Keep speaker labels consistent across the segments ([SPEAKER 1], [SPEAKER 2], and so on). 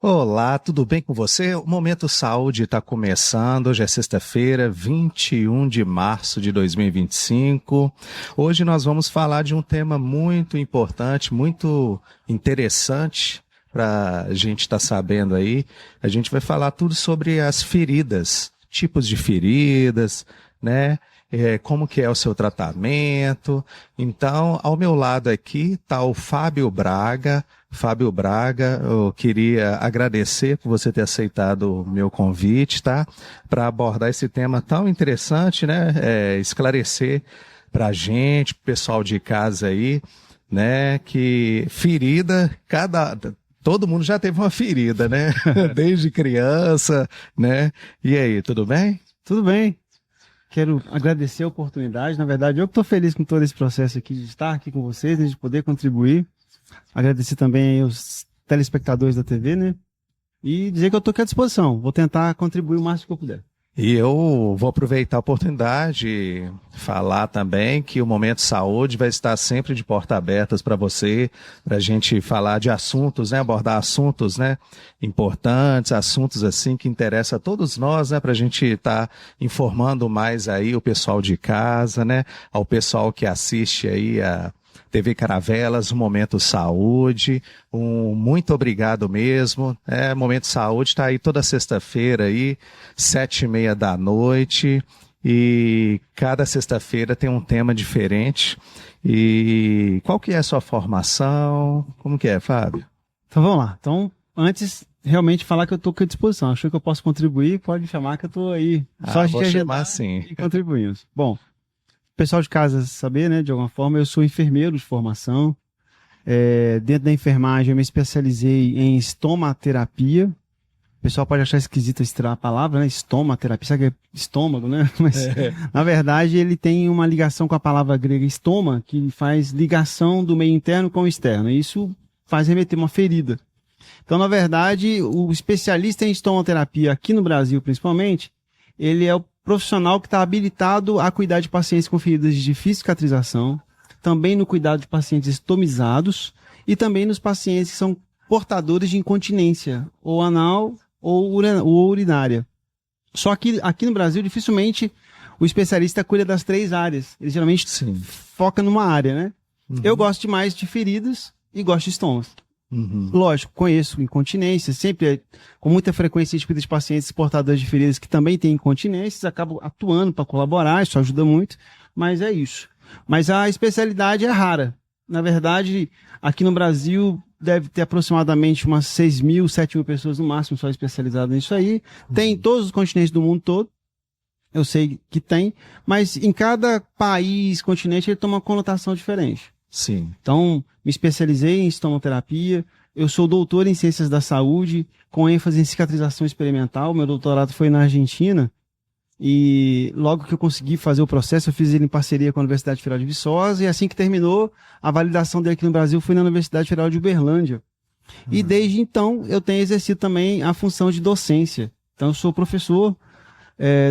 [SPEAKER 1] Olá, tudo bem com você? O Momento Saúde está começando. Hoje é sexta-feira, 21 de março de 2025. Hoje nós vamos falar de um tema muito importante, muito interessante para a gente estar sabendo aí. A gente vai falar tudo sobre as feridas, tipos de feridas, né? Como que é o seu tratamento. Então, ao meu lado aqui está o Fábio Braga. Fábio Braga, eu queria agradecer por você ter aceitado o meu convite, tá? Para abordar esse tema tão interessante, né? Esclarecer para a gente, pro pessoal de casa aí, né? Que ferida, todo mundo já teve uma ferida, né? Desde criança, né? E aí, tudo bem?
[SPEAKER 2] Tudo bem. Quero agradecer a oportunidade. Na verdade, eu que estou feliz com todo esse processo aqui, de estar aqui com vocês, de poder contribuir. Agradecer também aos telespectadores da TV, né? E dizer que eu estou aqui à disposição. Vou tentar contribuir o máximo que eu puder.
[SPEAKER 1] E eu vou aproveitar a oportunidade e falar também que o Momento Saúde vai estar sempre de portas abertas para você, para a gente falar de assuntos, né? Abordar assuntos, né? Importantes, assuntos assim que interessam a todos nós, né? Para a gente estar informando mais aí o pessoal de casa, né? Ao pessoal que assiste aí a TV Caravelas, o Momento Saúde, muito obrigado mesmo. Momento Saúde está aí toda sexta-feira aí, 7h30 da noite, e cada sexta-feira tem um tema diferente. E qual que é a sua formação? Como que é, Fábio?
[SPEAKER 2] Então vamos lá. Então, antes, realmente falar que eu estou aqui à disposição. Achou que eu posso contribuir? Pode me chamar que eu estou aí. Só a gente
[SPEAKER 1] vou chamar
[SPEAKER 2] agendar
[SPEAKER 1] sim.
[SPEAKER 2] e contribuímos. Bom, pessoal de casa saber, né, de alguma forma, eu sou enfermeiro de formação. Dentro da enfermagem eu me especializei em estomaterapia. O pessoal pode achar esquisito a palavra, né, estomaterapia, sabe que é estômago, né? Mas, na verdade, ele tem uma ligação com a palavra grega estoma, que faz ligação do meio interno com o externo. E isso faz remeter uma ferida. Então, na verdade, o especialista em estomaterapia, aqui no Brasil principalmente, ele é o profissional que está habilitado a cuidar de pacientes com feridas de difícil cicatrização, também no cuidado de pacientes estomizados e também nos pacientes que são portadores de incontinência, ou anal ou urinária. Só que aqui no Brasil, dificilmente o especialista cuida das três áreas. Ele geralmente foca numa área, né? Uhum. Eu gosto mais de feridas e gosto de estômagos. Uhum. Lógico, conheço incontinência, sempre com muita frequência a gente cuida de pacientes portadores de feridas que também têm incontinências, acabo atuando para colaborar, isso ajuda muito, mas é isso. Mas a especialidade é rara. Na verdade, aqui no Brasil deve ter aproximadamente umas 6.000, 7.000 pessoas no máximo só especializadas nisso aí. Tem em todos os continentes do mundo todo, eu sei que tem, mas em cada país, continente, ele toma uma conotação diferente.
[SPEAKER 1] Sim.
[SPEAKER 2] Então, me especializei em estomoterapia, eu sou doutor em ciências da saúde, com ênfase em cicatrização experimental. Meu doutorado foi na Argentina, e logo que eu consegui fazer o processo, eu fiz ele em parceria com a Universidade Federal de Viçosa, e assim que terminou, a validação dele aqui no Brasil foi na Universidade Federal de Uberlândia. E desde então, eu tenho exercido também a função de docência. Então, eu sou professor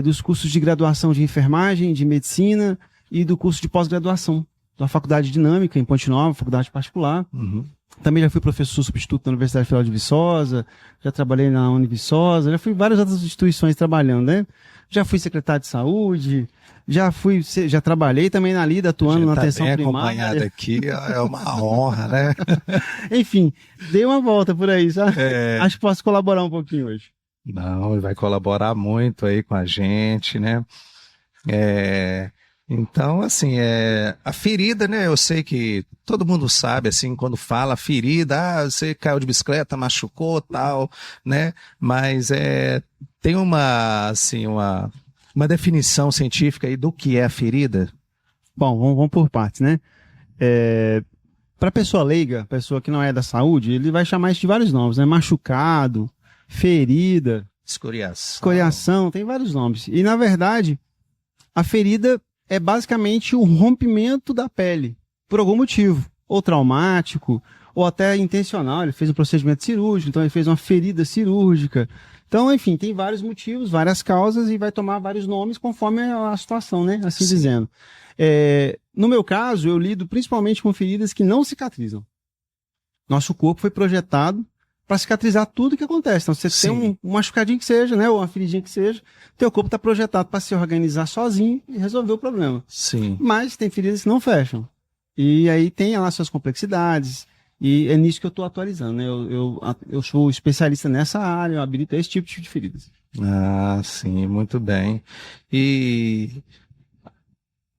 [SPEAKER 2] dos cursos de graduação de enfermagem, de medicina e do curso de pós-graduação da Faculdade Dinâmica, em Ponte Nova, faculdade particular. Uhum. Também já fui professor substituto na Universidade Federal de Viçosa, já trabalhei na Univiçosa, já fui em várias outras instituições trabalhando, né? Já fui secretário de saúde, já trabalhei também na Lida, atuando na atenção primária.
[SPEAKER 1] Acompanhado aqui, é uma honra, né?
[SPEAKER 2] Enfim, dei uma volta por aí, sabe? Acho que posso colaborar um pouquinho hoje.
[SPEAKER 1] Não, ele vai colaborar muito aí com a gente, né? Então, assim, a ferida, né? Eu sei que todo mundo sabe, assim, quando fala ferida, você caiu de bicicleta, machucou, tal, né? Mas tem uma definição científica aí do que é a ferida?
[SPEAKER 2] Bom, vamos por partes, né? Para pessoa leiga, pessoa que não é da saúde, ele vai chamar isso de vários nomes, né? Machucado, ferida, escoriação, tem vários nomes. E, na verdade, a ferida é basicamente o rompimento da pele, por algum motivo, ou traumático, ou até intencional. Ele fez um procedimento cirúrgico, então ele fez uma ferida cirúrgica. Então, enfim, tem vários motivos, várias causas, e vai tomar vários nomes conforme a situação, né? Assim dizendo. No meu caso, eu lido principalmente com feridas que não cicatrizam. Nosso corpo foi projetado para cicatrizar tudo que acontece. Então, você
[SPEAKER 1] Sim.
[SPEAKER 2] tem um machucadinho que seja, né? Ou uma feridinha que seja, teu corpo está projetado para se organizar sozinho e resolver o problema.
[SPEAKER 1] Sim.
[SPEAKER 2] Mas tem feridas que não fecham. E aí tem lá suas complexidades, e é nisso que eu estou atualizando, né? Eu sou especialista nessa área, eu habilito esse tipo de feridas.
[SPEAKER 1] Ah, sim, muito bem. E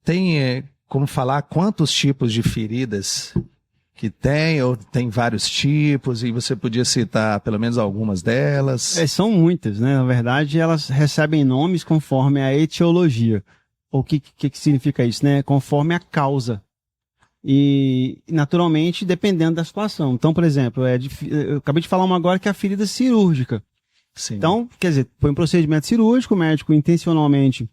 [SPEAKER 1] tem como falar quantos tipos de feridas que tem, ou tem vários tipos, e você podia citar pelo menos algumas delas?
[SPEAKER 2] São muitas, né? Na verdade, elas recebem nomes conforme a etiologia. O que significa isso, né? Conforme a causa. E, naturalmente, dependendo da situação. Então, por exemplo, eu acabei de falar uma agora que é a ferida cirúrgica.
[SPEAKER 1] Sim.
[SPEAKER 2] Então, quer dizer, foi um procedimento cirúrgico, o médico intencionalmente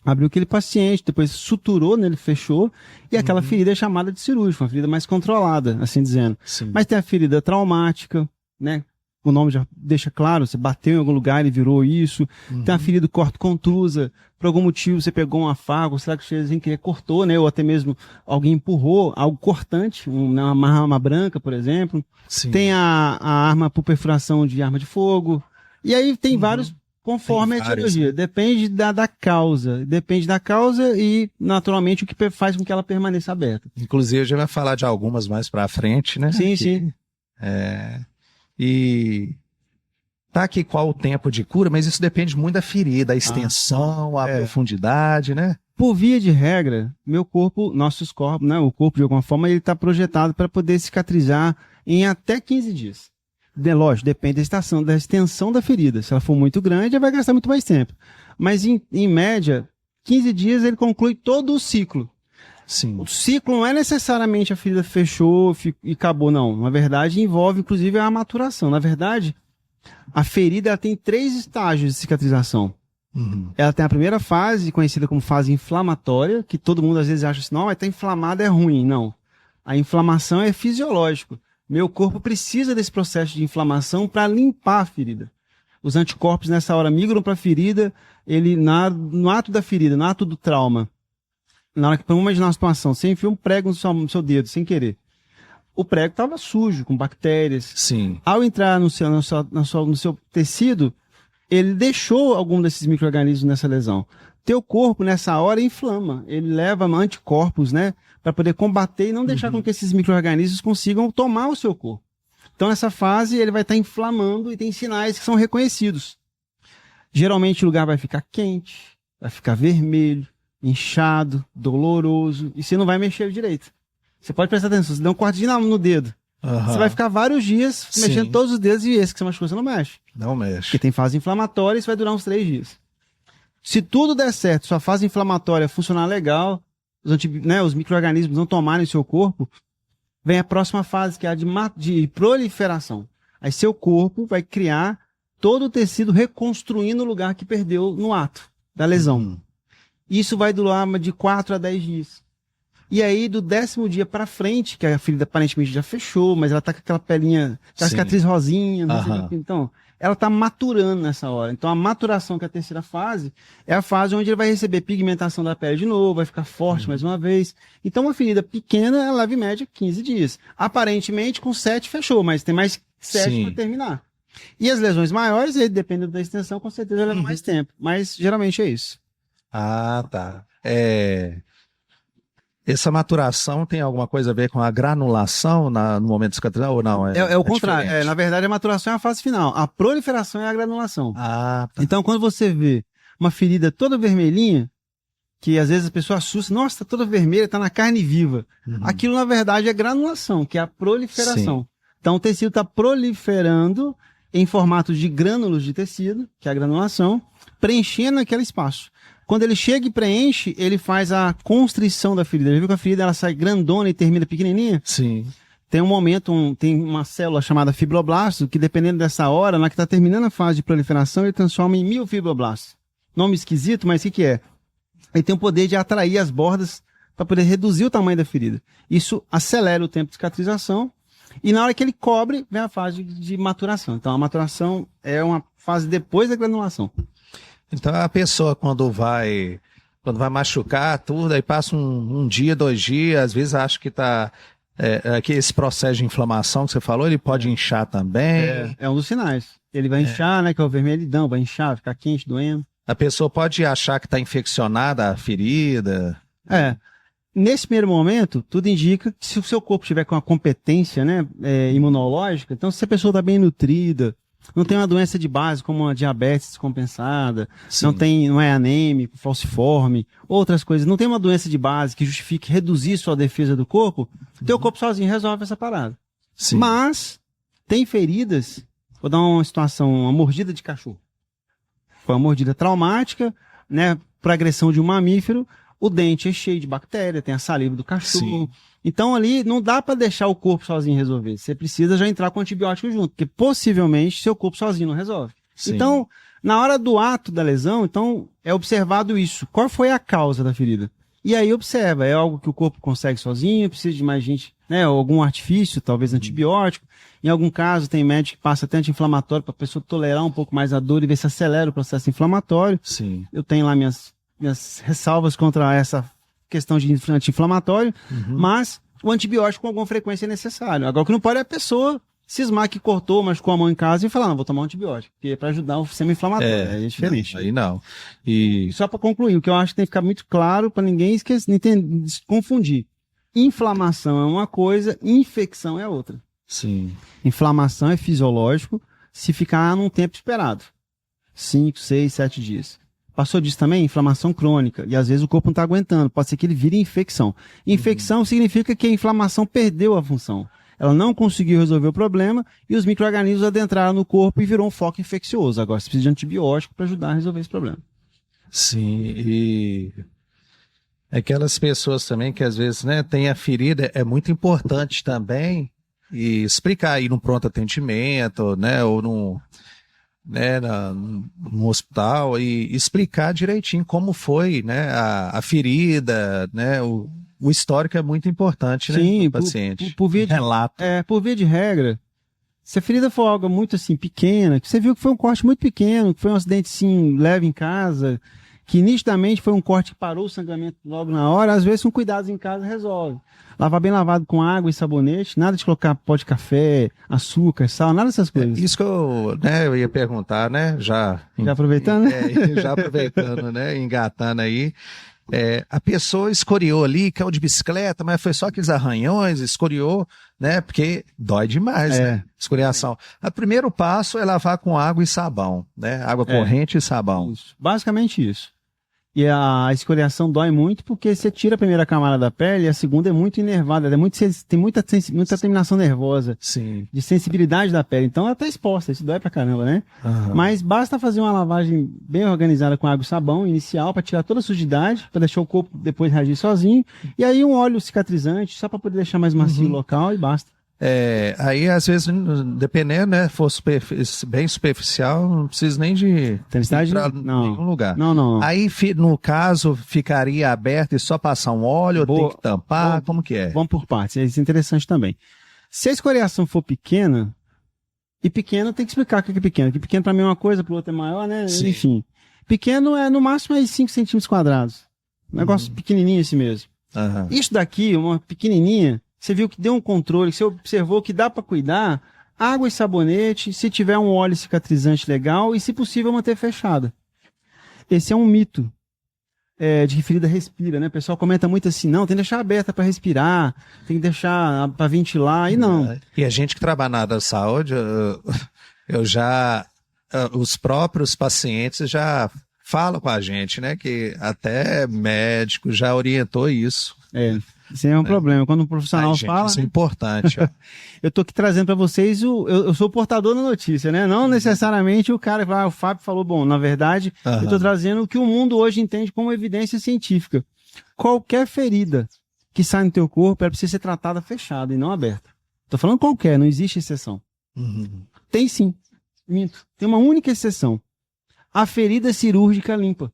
[SPEAKER 2] abriu aquele paciente, depois suturou, né, ele fechou, e aquela ferida é chamada de cirúrgica, uma ferida mais controlada, assim dizendo.
[SPEAKER 1] Sim.
[SPEAKER 2] Mas tem a ferida traumática, né? O nome já deixa claro, você bateu em algum lugar e virou isso. Tem a ferida corto-contusa, por algum motivo você pegou um afago, será que você sem querer cortou, né? Ou até mesmo alguém empurrou algo cortante, uma arma branca, por exemplo.
[SPEAKER 1] Sim.
[SPEAKER 2] Tem a arma por perfuração de arma de fogo. E aí tem vários, conforme
[SPEAKER 1] Tem
[SPEAKER 2] a etiologia.
[SPEAKER 1] vários, né?
[SPEAKER 2] Depende da causa. Depende da causa e, naturalmente, o que faz com que ela permaneça aberta.
[SPEAKER 1] Inclusive, a gente vai falar de algumas mais pra frente, né?
[SPEAKER 2] Sim, sim.
[SPEAKER 1] E tá aqui qual o tempo de cura, mas isso depende muito da ferida, a extensão, a profundidade, né?
[SPEAKER 2] Por via de regra, meu corpo, nossos corpos, né, o corpo de alguma forma, ele está projetado para poder cicatrizar em até 15 dias. Lógico, depende da extensão da ferida. Se ela for muito grande, vai gastar muito mais tempo. Mas, em média, 15 dias ele conclui todo o ciclo.
[SPEAKER 1] Sim.
[SPEAKER 2] O ciclo não é necessariamente a ferida fechou e acabou, não. Na verdade, envolve, inclusive, a maturação. Na verdade, a ferida ela tem 3 estágios de cicatrização. Ela tem a primeira fase, conhecida como fase inflamatória, que todo mundo às vezes acha assim, não, mas tá inflamado é ruim. Não. A inflamação é fisiológico. Meu corpo precisa desse processo de inflamação para limpar a ferida. Os anticorpos nessa hora migram para a ferida, no ato da ferida, no ato do trauma. Na hora que, vamos imaginar uma situação, você enfia um prego no seu dedo, sem querer. O prego estava sujo, com bactérias.
[SPEAKER 1] Sim.
[SPEAKER 2] Ao entrar no seu tecido, ele deixou algum desses micro-organismos nessa lesão. Teu corpo, nessa hora, inflama. Ele leva anticorpos, né, para poder combater e não deixar com que esses micro-organismos consigam tomar o seu corpo. Então, nessa fase, ele vai estar inflamando e tem sinais que são reconhecidos. Geralmente, o lugar vai ficar quente, vai ficar vermelho, inchado, doloroso, e você não vai mexer direito. Você pode prestar atenção, você dá um cortezinho no dedo. Você vai ficar vários dias mexendo todos os dedos e esse que você machucou, você não mexe.
[SPEAKER 1] Não mexe.
[SPEAKER 2] Porque tem fase inflamatória e isso vai durar uns 3 dias. Se tudo der certo, sua fase inflamatória funcionar legal, os micro-organismos não tomarem seu corpo, vem a próxima fase, que é a de proliferação. Aí seu corpo vai criar todo o tecido reconstruindo o lugar que perdeu no ato da lesão. Isso vai durar de 4 a 10 dias. E aí, do 10º dia para frente, que a ferida aparentemente já fechou, mas ela tá com aquela pelinha, aquela cicatriz rosinha, não sei o que. Então, ela tá maturando nessa hora. Então, a maturação, que é a terceira fase, é a fase onde ele vai receber pigmentação da pele de novo, vai ficar forte mais uma vez. Então, uma ferida pequena, ela leva em média 15 dias. Aparentemente, com 7 fechou, mas tem mais 7 para terminar. E as lesões maiores, aí, dependendo da extensão, com certeza leva mais tempo. Mas, geralmente, é isso.
[SPEAKER 1] Ah, tá. Essa maturação tem alguma coisa a ver com a granulação no momento de cicatrização ou não?
[SPEAKER 2] É o contrário.
[SPEAKER 1] diferente?
[SPEAKER 2] Na verdade, a maturação é a fase final. A proliferação é a granulação.
[SPEAKER 1] Ah, tá.
[SPEAKER 2] Então, quando você vê uma ferida toda vermelhinha, que às vezes a pessoa assusta, nossa, tá toda vermelha, tá na carne viva. Aquilo, na verdade, é granulação, que é a proliferação.
[SPEAKER 1] Sim.
[SPEAKER 2] Então, o tecido está proliferando em formato de grânulos de tecido, que é a granulação, preenchendo aquele espaço. Quando ele chega e preenche, ele faz a constrição da ferida. Já viu que a ferida ela sai grandona e termina pequenininha?
[SPEAKER 1] Sim.
[SPEAKER 2] Tem um momento, tem uma célula chamada fibroblasto, que dependendo dessa hora, na que está terminando a fase de proliferação, ele transforma em 1000 fibroblastos. Nome esquisito, mas o que é? Ele tem o poder de atrair as bordas para poder reduzir o tamanho da ferida. Isso acelera o tempo de cicatrização e na hora que ele cobre, vem a fase de maturação. Então a maturação é uma fase depois da granulação.
[SPEAKER 1] Então a pessoa quando vai machucar tudo, aí passa um dia, 2 dias, às vezes acha que tá Aqui esse processo de inflamação que você falou, ele pode inchar também.
[SPEAKER 2] É um dos sinais. Ele vai inchar, né? Que é o vermelhidão, vai inchar, ficar quente, doendo.
[SPEAKER 1] A pessoa pode achar que está infeccionada a ferida.
[SPEAKER 2] Nesse primeiro momento, tudo indica que se o seu corpo tiver com uma competência, né, imunológica, então se a pessoa está bem nutrida, não tem uma doença de base como uma diabetes descompensada, não é anêmico, falciforme, outras coisas, não tem uma doença de base que justifique reduzir sua defesa do corpo, teu corpo sozinho resolve essa parada.
[SPEAKER 1] Sim.
[SPEAKER 2] Mas tem feridas, vou dar uma situação, uma mordida de cachorro. Foi uma mordida traumática, né, por agressão de um mamífero, o dente é cheio de bactéria, tem a saliva do cachorro. Sim. Então ali não dá para deixar o corpo sozinho resolver. Você precisa já entrar com antibiótico junto, porque possivelmente seu corpo sozinho não resolve. Sim. Então, na hora do ato da lesão, então é observado isso. Qual foi a causa da ferida? E aí observa, é algo que o corpo consegue sozinho, precisa de mais gente, né, algum artifício, talvez antibiótico. Em algum caso tem médico que passa até anti-inflamatório para a pessoa tolerar um pouco mais a dor e ver se acelera o processo inflamatório.
[SPEAKER 1] Sim.
[SPEAKER 2] Eu tenho lá minhas ressalvas contra essa questão de anti-inflamatório, mas o antibiótico com alguma frequência é necessário. Agora o que não pode é a pessoa cismar que cortou, machucou a mão em casa e falar, não, vou tomar um antibiótico, porque é para ajudar o sistema inflamatório. Aí é diferente.
[SPEAKER 1] Não, aí não. E
[SPEAKER 2] só para concluir, o que eu acho que tem que ficar muito claro para ninguém esquecer, confundir. Inflamação é uma coisa, infecção é outra.
[SPEAKER 1] Sim.
[SPEAKER 2] Inflamação é fisiológico se ficar num tempo esperado. 5, 6, 7 dias. Passou disso também, inflamação crônica. E às vezes o corpo não está aguentando. Pode ser que ele vire infecção. Infecção significa que a inflamação perdeu a função. Ela não conseguiu resolver o problema e os micro-organismos adentraram no corpo e virou um foco infeccioso. Agora você precisa de antibiótico para ajudar a resolver esse problema.
[SPEAKER 1] Sim, e aquelas pessoas também que às vezes, né, tem a ferida, é muito importante também e explicar aí no pronto atendimento, né, ou no hospital e explicar direitinho como foi, né, a ferida, né, o histórico é muito importante, né,
[SPEAKER 2] Sim,
[SPEAKER 1] do paciente.
[SPEAKER 2] Por via de,
[SPEAKER 1] relato.
[SPEAKER 2] Por via de regra, se a ferida for algo muito assim pequena, que você viu que foi um corte muito pequeno, que foi um acidente assim leve em casa, que nitidamente foi um corte que parou o sangramento logo na hora, às vezes com cuidados em casa resolve. Lavar bem lavado com água e sabonete, nada de colocar pó de café, açúcar, sal, nada dessas coisas.
[SPEAKER 1] Isso que eu ia perguntar, né? Já
[SPEAKER 2] aproveitando, né?
[SPEAKER 1] Já aproveitando, né? Engatando aí. A pessoa escoriou ali, caiu de bicicleta, mas foi só aqueles arranhões, escoriou, né? Porque dói demais, né? Escoriação. O primeiro passo é lavar com água e sabão, né? Água corrente e sabão.
[SPEAKER 2] Isso. Basicamente isso. E a escoriação dói muito porque você tira a primeira camada da pele e a segunda é muito inervada, tem muita terminação nervosa,
[SPEAKER 1] sim,
[SPEAKER 2] de sensibilidade da pele. Então ela tá exposta, isso dói pra caramba, né?
[SPEAKER 1] Uhum.
[SPEAKER 2] Mas basta fazer uma lavagem bem organizada com água e sabão inicial para tirar toda a sujidade, para deixar o corpo depois reagir sozinho. E aí um óleo cicatrizante, só para poder deixar mais macio o local e basta.
[SPEAKER 1] Aí às vezes, dependendo, né, for bem superficial, não precisa nem de
[SPEAKER 2] entrar
[SPEAKER 1] em nenhum lugar.
[SPEAKER 2] Não.
[SPEAKER 1] Aí, no caso, ficaria aberto e só passar um óleo, tem que tampar, como que é?
[SPEAKER 2] Vamos por partes, isso é interessante também. Se a escoriação for pequena, e pequeno tem que explicar o que é pequeno, que pequeno para mim é uma coisa, para o outro é maior, né?
[SPEAKER 1] Sim.
[SPEAKER 2] Enfim, pequeno é no máximo 5 centímetros quadrados, negócio pequenininho esse mesmo. Isso daqui, uma pequenininha, você viu que deu um controle, você observou que dá para cuidar, água e sabonete, se tiver um óleo cicatrizante legal e, se possível, manter fechada. Esse é um mito de que ferida respira, né? O pessoal comenta muito assim, não, tem que deixar aberta para respirar, tem que deixar para ventilar, e não.
[SPEAKER 1] E a gente que trabalha na área da saúde, os próprios pacientes já falam com a gente, né? Que até médico já orientou isso.
[SPEAKER 2] Isso é um problema. Quando um profissional fala...
[SPEAKER 1] Isso é importante. Ó.
[SPEAKER 2] Eu tô aqui trazendo para vocês, eu sou o portador da notícia, né? Não necessariamente o cara vai, o Fábio falou, bom, na verdade, eu tô trazendo o que o mundo hoje entende como evidência científica. Qualquer ferida que sai no teu corpo, ela precisa ser tratada fechada e não aberta. Tô falando qualquer, não existe exceção. Tem sim. Minto. Tem uma única exceção. A ferida cirúrgica limpa.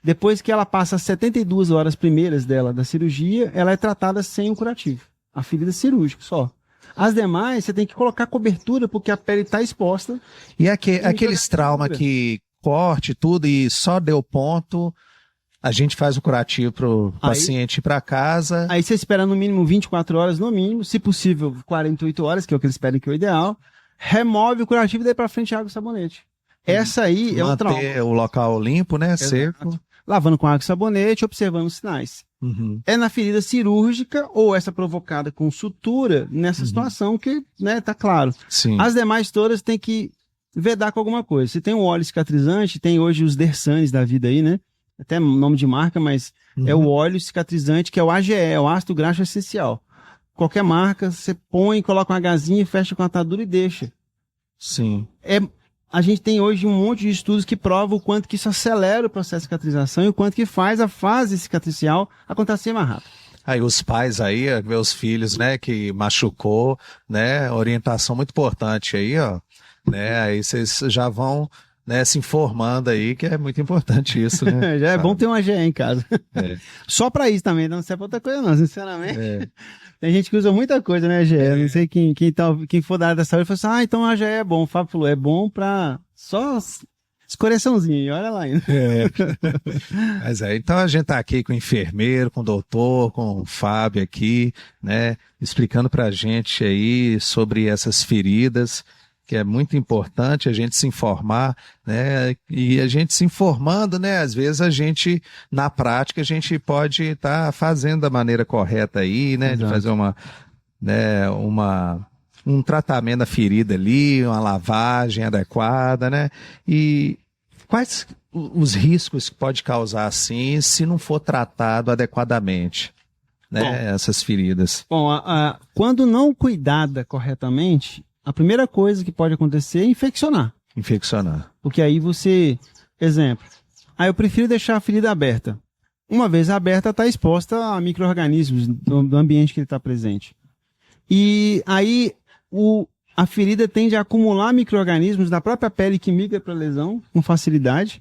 [SPEAKER 2] Depois que ela passa as 72 horas primeiras dela da cirurgia, ela é tratada sem o curativo. A ferida cirúrgica só. As demais, você tem que colocar cobertura porque a pele está exposta.
[SPEAKER 1] E aqueles traumas que corte tudo e só deu ponto, A gente faz o curativo para o paciente ir para casa.
[SPEAKER 2] Aí você espera no mínimo 24 horas, no mínimo, se possível 48 horas, que é o que eles esperam que é o ideal. Remove o curativo e daí para frente água e sabonete. Essa aí é o trauma.
[SPEAKER 1] Manter o local limpo, né?
[SPEAKER 2] Exato.
[SPEAKER 1] Seco.
[SPEAKER 2] Lavando com água e sabonete, observando os sinais. É na ferida cirúrgica ou essa provocada com sutura, nessa situação que, né, tá claro.
[SPEAKER 1] Sim.
[SPEAKER 2] As demais todas tem que vedar com alguma coisa. Se tem um óleo cicatrizante, tem hoje os Dersanes da vida aí, né? Até nome de marca, mas é o óleo cicatrizante, que é o AGE, é o ácido graxo essencial. Qualquer marca, você põe, coloca uma gazinha, fecha com a atadura e deixa.
[SPEAKER 1] Sim.
[SPEAKER 2] A gente tem hoje um monte de estudos que provam o quanto que isso acelera o processo de cicatrização e o quanto que faz a fase cicatricial acontecer mais rápido.
[SPEAKER 1] Aí os pais aí, meus filhos, né, que machucou, né, orientação muito importante aí, ó, né, aí vocês já vão, né, se informando aí, que é muito importante isso, né?
[SPEAKER 2] Já é bom ter uma AGE em casa.
[SPEAKER 1] É.
[SPEAKER 2] Só pra isso também, não serve pra outra coisa não, sinceramente. Tem gente que usa muita coisa, né, AGE? Não sei quem for da área da saúde, fala assim, então a AGE é bom. O Fábio falou, é bom pra só escoreçãozinho, olha lá ainda.
[SPEAKER 1] Mas então a gente tá aqui com o enfermeiro, com o doutor, com o Fábio aqui, né, explicando pra gente aí sobre essas feridas, que é muito importante a gente se informar, né, e a gente se informando, né, às vezes a gente, na prática, a gente pode estar fazendo da maneira correta aí, né,
[SPEAKER 2] Exato.
[SPEAKER 1] de fazer um tratamento da ferida ali, uma lavagem adequada, né, e quais os riscos que pode causar assim, se não for tratado adequadamente, né, essas feridas?
[SPEAKER 2] Bom, quando não cuidada corretamente, a primeira coisa que pode acontecer é infeccionar.
[SPEAKER 1] Infeccionar.
[SPEAKER 2] Porque aí exemplo, eu prefiro deixar a ferida aberta. Uma vez aberta, está exposta a micro-organismos do ambiente que ele está presente. E aí a ferida tende a acumular micro-organismos da própria pele que migra para a lesão com facilidade.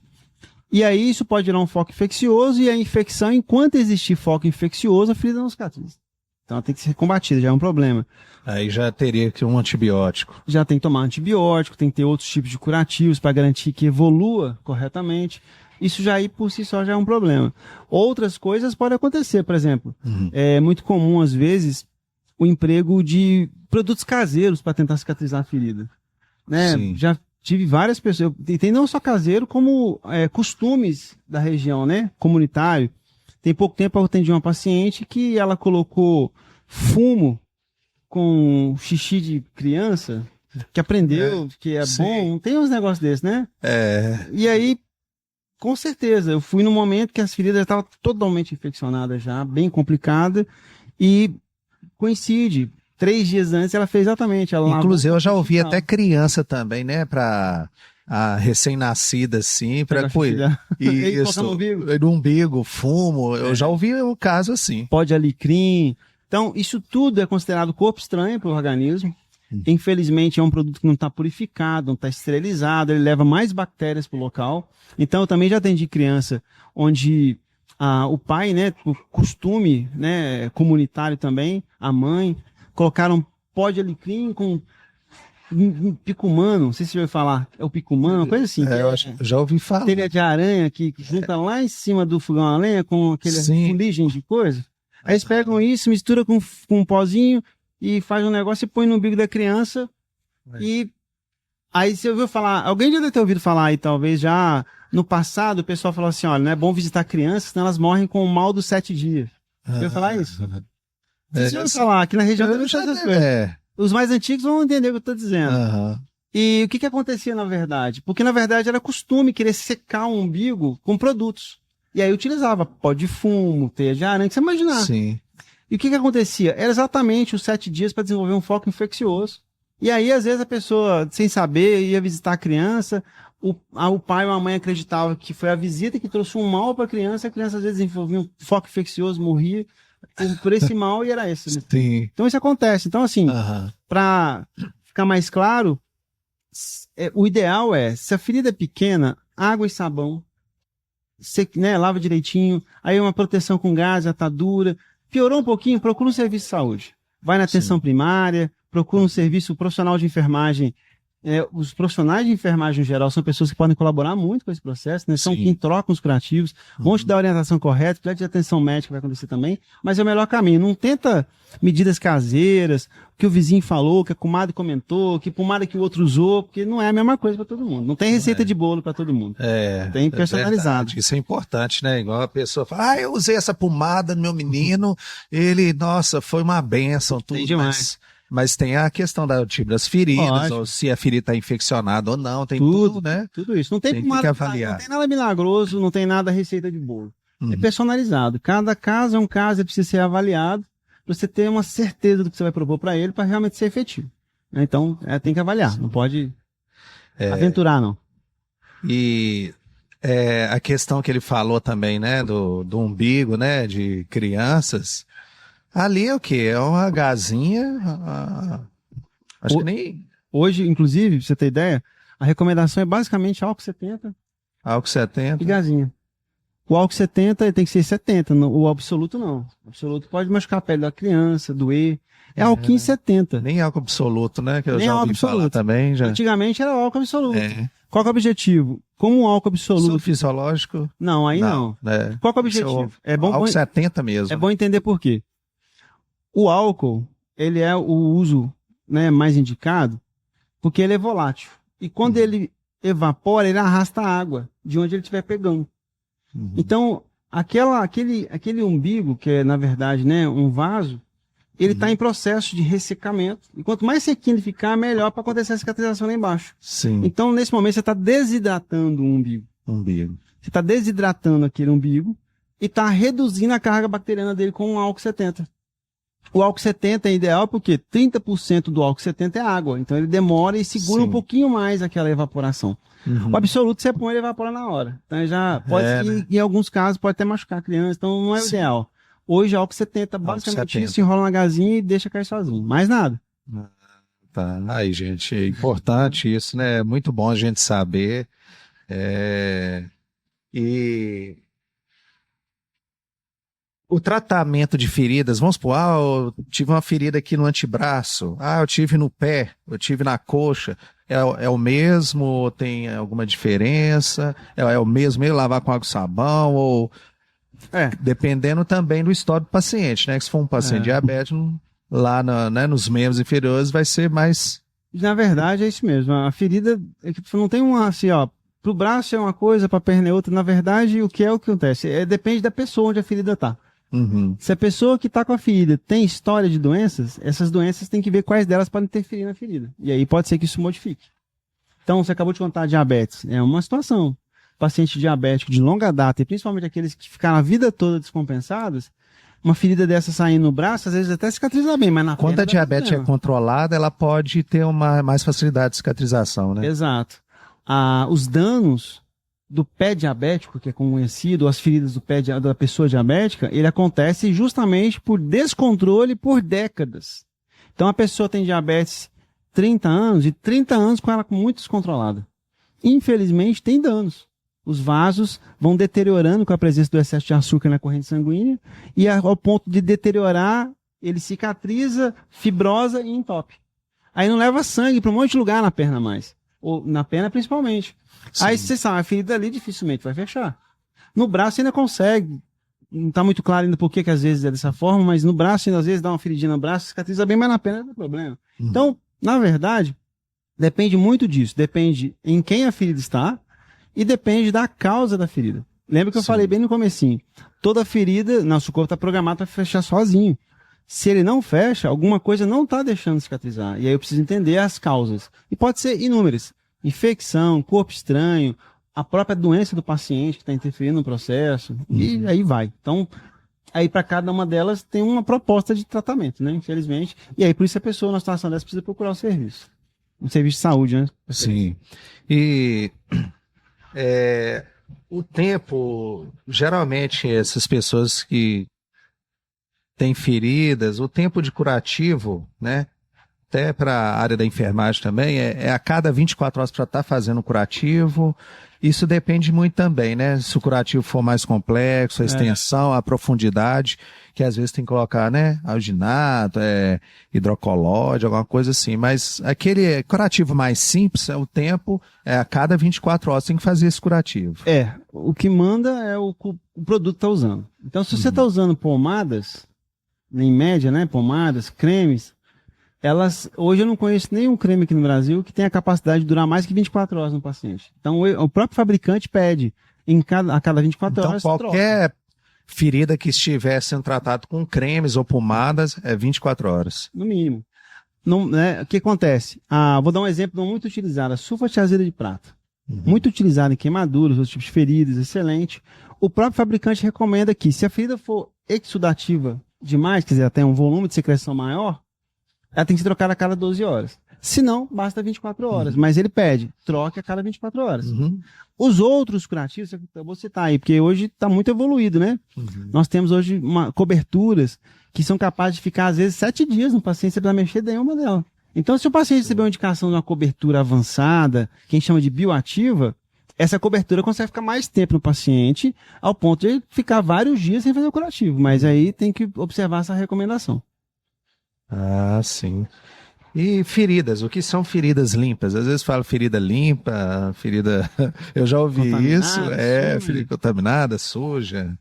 [SPEAKER 2] E aí isso pode gerar um foco infeccioso e a infecção, enquanto existir foco infeccioso, a ferida não cicatriza. Então ela tem que ser combatida, já é um problema.
[SPEAKER 1] Aí já teria que um antibiótico.
[SPEAKER 2] Já tem que tomar antibiótico, tem que ter outros tipos de curativos para garantir que evolua corretamente. Isso já aí por si só já é um problema. Outras coisas podem acontecer, por exemplo, é muito comum às vezes o emprego de produtos caseiros para tentar cicatrizar a ferida. Né?
[SPEAKER 1] Sim.
[SPEAKER 2] Já tive várias pessoas, tem não só caseiro, como costumes da região, né? Comunitário. Tem pouco tempo eu atendi uma paciente que ela colocou fumo com xixi de criança, que aprendeu que é bom, tem uns negócios desses, né? E aí, com certeza, eu fui no momento que as feridas estavam totalmente infeccionadas já, bem complicada, e coincide, 3 dias antes ela fez exatamente.
[SPEAKER 1] Inclusive eu já ouvi até criança também, né, para a recém-nascida assim, para cuidar. Isso, no umbigo, fumo, eu já ouvi um caso assim.
[SPEAKER 2] Pó de alecrim. Então, isso tudo é considerado corpo estranho para o organismo. Infelizmente, é um produto que não está purificado, não está esterilizado, ele leva mais bactérias para o local. Então, eu também já atendi criança onde o pai, né, por costume, né, comunitário também, a mãe, colocaram pó de alecrim com picumano, não sei se você vai falar, é o picumano, coisa assim.
[SPEAKER 1] Eu já ouvi falar.
[SPEAKER 2] Telha de aranha que junta lá em cima do fogão a lenha com aquele fuligem de coisa. Aí eles pegam isso, mistura com um pozinho e faz um negócio e põe no umbigo da criança. E aí você ouviu falar, alguém já deve ter ouvido falar aí, talvez já no passado, o pessoal falou assim, olha, não é bom visitar crianças, senão elas morrem com o mal dos 7 dias. Você ouviu falar isso? Você ouviu falar, aqui na região eu já essas coisas. Os mais antigos vão entender o que eu estou dizendo. E o que acontecia na verdade? Porque na verdade era costume querer secar o umbigo com produtos. E aí utilizava pó de fumo, teia de aranha, que você imaginar.
[SPEAKER 1] Sim.
[SPEAKER 2] E o que acontecia? Era exatamente os 7 dias para desenvolver um foco infeccioso. E aí, às vezes, a pessoa, sem saber, ia visitar a criança, o pai ou a mãe acreditava que foi a visita que trouxe um mal para a criança às vezes desenvolvia um foco infeccioso, morria por esse mal e era esse. Né?
[SPEAKER 1] Sim.
[SPEAKER 2] Então isso acontece. Então, assim, para ficar mais claro, o ideal é, se a ferida é pequena, água e sabão, você, né, lava direitinho, aí uma proteção com gás, atadura. Piorou um pouquinho, procura um serviço de saúde. Vai na atenção primária, procura um serviço profissional de enfermagem Os profissionais de enfermagem em geral são pessoas que podem colaborar muito com esse processo, né? São
[SPEAKER 1] Sim.
[SPEAKER 2] quem trocam os curativos, vão te dar a orientação correta, o de atenção médica vai acontecer também, mas é o melhor caminho. Não tenta medidas caseiras, o que o vizinho falou, o que a comadre comentou, que pomada que o outro usou, porque não é a mesma coisa para todo mundo. Não tem receita de bolo para todo mundo. Tem personalizado.
[SPEAKER 1] Verdade. Isso é importante, né? Igual a pessoa fala, eu usei essa pomada no meu menino, ele, nossa, foi uma bênção, tudo.
[SPEAKER 2] Tem demais.
[SPEAKER 1] Mas tem a questão tipo das feridas,
[SPEAKER 2] Lógico.
[SPEAKER 1] ou se a ferida está infeccionada ou não, tem tudo, né?
[SPEAKER 2] Tudo isso. Não tem,
[SPEAKER 1] Tem que avaliar.
[SPEAKER 2] Não tem nada milagroso, não tem nada receita de bolo. É personalizado. Cada caso é um caso, ele precisa ser avaliado para você ter uma certeza do que você vai propor para ele para realmente ser efetivo. Então, tem que avaliar, não pode aventurar, não.
[SPEAKER 1] E a questão que ele falou também, né, do umbigo, né, de crianças, ali é o quê? É uma gazinha, acho que nem...
[SPEAKER 2] Hoje, inclusive, pra você ter ideia, a recomendação é basicamente álcool 70
[SPEAKER 1] álcool 70.
[SPEAKER 2] e gazinha. O álcool 70 ele tem que ser 70, o absoluto não. O absoluto pode machucar a pele da criança, doer. É álcool 70.
[SPEAKER 1] Nem álcool absoluto, né? Que eu
[SPEAKER 2] Nem
[SPEAKER 1] já ouvi
[SPEAKER 2] álcool
[SPEAKER 1] falar
[SPEAKER 2] absoluto.
[SPEAKER 1] também. Já.
[SPEAKER 2] Antigamente era álcool absoluto. Qual que é o objetivo? Como um álcool absoluto...
[SPEAKER 1] Fisiológico?
[SPEAKER 2] Não, aí não.
[SPEAKER 1] Né?
[SPEAKER 2] Qual que é o objetivo?
[SPEAKER 1] É bom, álcool 70 mesmo.
[SPEAKER 2] É bom entender por quê. O álcool, ele é o uso, né, mais indicado, porque ele é volátil. E quando ele evapora, ele arrasta a água de onde ele estiver pegando. Então, aquele umbigo, que é, na verdade, né, um vaso, ele está em processo de ressecamento. E quanto mais sequinho ele ficar, melhor para acontecer a cicatrização lá embaixo.
[SPEAKER 1] Sim.
[SPEAKER 2] Então, nesse momento, você está desidratando o umbigo. Você está desidratando aquele umbigo e está reduzindo a carga bacteriana dele com um álcool 70. O álcool 70 é ideal porque 30% do álcool 70 é água. Então, ele demora e segura um pouquinho mais aquela evaporação. O absoluto, você põe, ele evapora na hora. Então, já pode, em alguns casos, pode até machucar a criança. Então, não é o ideal. Hoje, álcool 70, basicamente isso, enrola na gazinha e deixa cair sozinho. Mais nada.
[SPEAKER 1] Tá. Aí, gente, é importante isso, né? É muito bom a gente saber. E o tratamento de feridas, vamos supor, eu tive uma ferida aqui no antebraço, eu tive no pé, eu tive na coxa, é o mesmo, tem alguma diferença, é o mesmo ele lavar com água e sabão, ou dependendo também do histórico do paciente, né? Que se for um paciente diabético, lá né, nos membros inferiores vai ser mais...
[SPEAKER 2] Na verdade, é isso mesmo, a ferida, não tem uma assim, pro braço é uma coisa, pra perna é outra, na verdade, o que acontece? Depende da pessoa onde a ferida tá. Se a pessoa que está com a ferida tem história de doenças, essas doenças tem que ver quais delas podem interferir na ferida. E aí pode ser que isso modifique. Então, você acabou de contar diabetes. É uma situação. Paciente diabético de longa data, e principalmente aqueles que ficaram a vida toda descompensados, uma ferida dessa saindo no braço, às vezes até cicatriza bem, mas na
[SPEAKER 1] Quando a diabetes é controlada, ela pode ter mais facilidade de cicatrização, né?
[SPEAKER 2] Exato. Os danos do pé diabético, que é conhecido, as feridas do pé da pessoa diabética, ele acontece justamente por descontrole por décadas. Então a pessoa tem diabetes 30 anos e 30 anos com ela muito descontrolada. Infelizmente tem danos. Os vasos vão deteriorando com a presença do excesso de açúcar na corrente sanguínea e ao ponto de deteriorar, ele cicatriza, fibrosa e entope. Aí não leva sangue para um monte de lugar na perna mais. Ou na perna principalmente. Sim. Aí você sabe, a ferida ali dificilmente vai fechar. No braço ainda consegue. Não está muito claro ainda por que às vezes é dessa forma, mas no braço ainda às vezes dá uma feridinha no braço, cicatriza bem, mas na perna não tem problema. Então, na verdade, depende muito disso. Depende em quem a ferida está e depende da causa da ferida. Lembra que eu falei bem no comecinho. Toda ferida, nosso corpo está programado para fechar sozinho. Se ele não fecha, alguma coisa não está deixando cicatrizar. E aí eu preciso entender as causas. E pode ser inúmeras. Infecção, corpo estranho, a própria doença do paciente que está interferindo no processo. E aí vai. Então, aí para cada uma delas tem uma proposta de tratamento, né? Infelizmente. E aí por isso a pessoa, na situação dessa, precisa procurar o serviço. Um serviço de saúde, né?
[SPEAKER 1] Sim. E o tempo, geralmente essas pessoas que têm feridas, o tempo de curativo, né? até para a área da enfermagem também, é a cada 24 horas para estar fazendo o curativo. Isso depende muito também, né? Se o curativo for mais complexo, a extensão, a profundidade, que às vezes tem que colocar, né? Alginato, hidrocolóide, alguma coisa assim. Mas aquele curativo mais simples, o tempo, a cada 24 horas tem que fazer esse curativo.
[SPEAKER 2] O que manda é o produto que está usando. Então, se você está usando pomadas, em média, né? Pomadas, cremes, hoje eu não conheço nenhum creme aqui no Brasil que tenha a capacidade de durar mais que 24 horas no paciente. Então, o próprio fabricante pede a cada 24 horas.
[SPEAKER 1] Então, qualquer ferida que estiver sendo tratado com cremes ou pomadas é 24 horas.
[SPEAKER 2] No mínimo. Não, né, o que acontece? Vou dar um exemplo muito utilizado, a sulfatiazida de prata. Muito utilizada em queimaduras, outros tipos de feridas, excelente. O próprio fabricante recomenda que, se a ferida for exudativa demais, quer dizer, até um volume de secreção maior, ela tem que ser trocada a cada 12 horas. Se não, basta 24 horas. Mas ele pede, troque a cada 24 horas. Os outros curativos, eu vou citar aí, porque hoje está muito evoluído, né? Nós temos hoje coberturas que são capazes de ficar, às vezes, 7 dias no paciente, você precisa mexer nenhuma dela. Então, se o paciente receber uma indicação de uma cobertura avançada, que a gente chama de bioativa, essa cobertura consegue ficar mais tempo no paciente, ao ponto de ficar vários dias sem fazer o curativo. Mas aí tem que observar essa recomendação.
[SPEAKER 1] Sim. E feridas, o que são feridas limpas? Às vezes fala ferida limpa, ferida... Eu já ouvi isso, ferida contaminada, suja.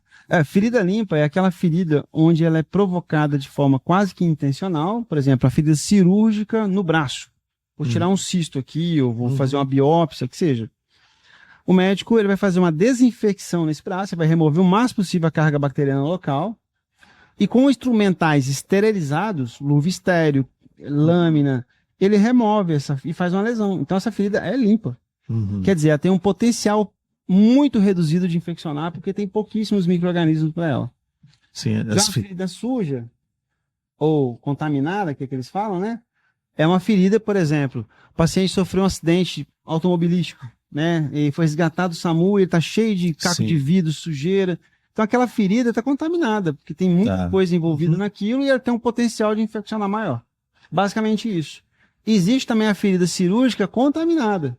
[SPEAKER 2] Ferida limpa é aquela ferida onde ela é provocada de forma quase que intencional, por exemplo, a ferida cirúrgica no braço. Vou tirar um cisto aqui, ou vou fazer uma biópsia, o que seja. O médico ele vai fazer uma desinfecção nesse braço, vai remover o máximo possível a carga bacteriana local, e com instrumentais esterilizados, luva estéreo, lâmina, ele remove e faz uma lesão. Então essa ferida é limpa. Quer dizer, ela tem um potencial muito reduzido de infeccionar, porque tem pouquíssimos micro-organismos para ela.
[SPEAKER 1] Sim,
[SPEAKER 2] já uma ferida suja ou contaminada, que é que eles falam, né? É uma ferida, por exemplo, o paciente sofreu um acidente automobilístico, né? E foi resgatado do SAMU, ele está cheio de caco de vidro, sujeira. Então aquela ferida está contaminada, porque tem muita coisa envolvida naquilo e ela tem um potencial de infeccionar maior. Basicamente isso. Existe também a ferida cirúrgica contaminada,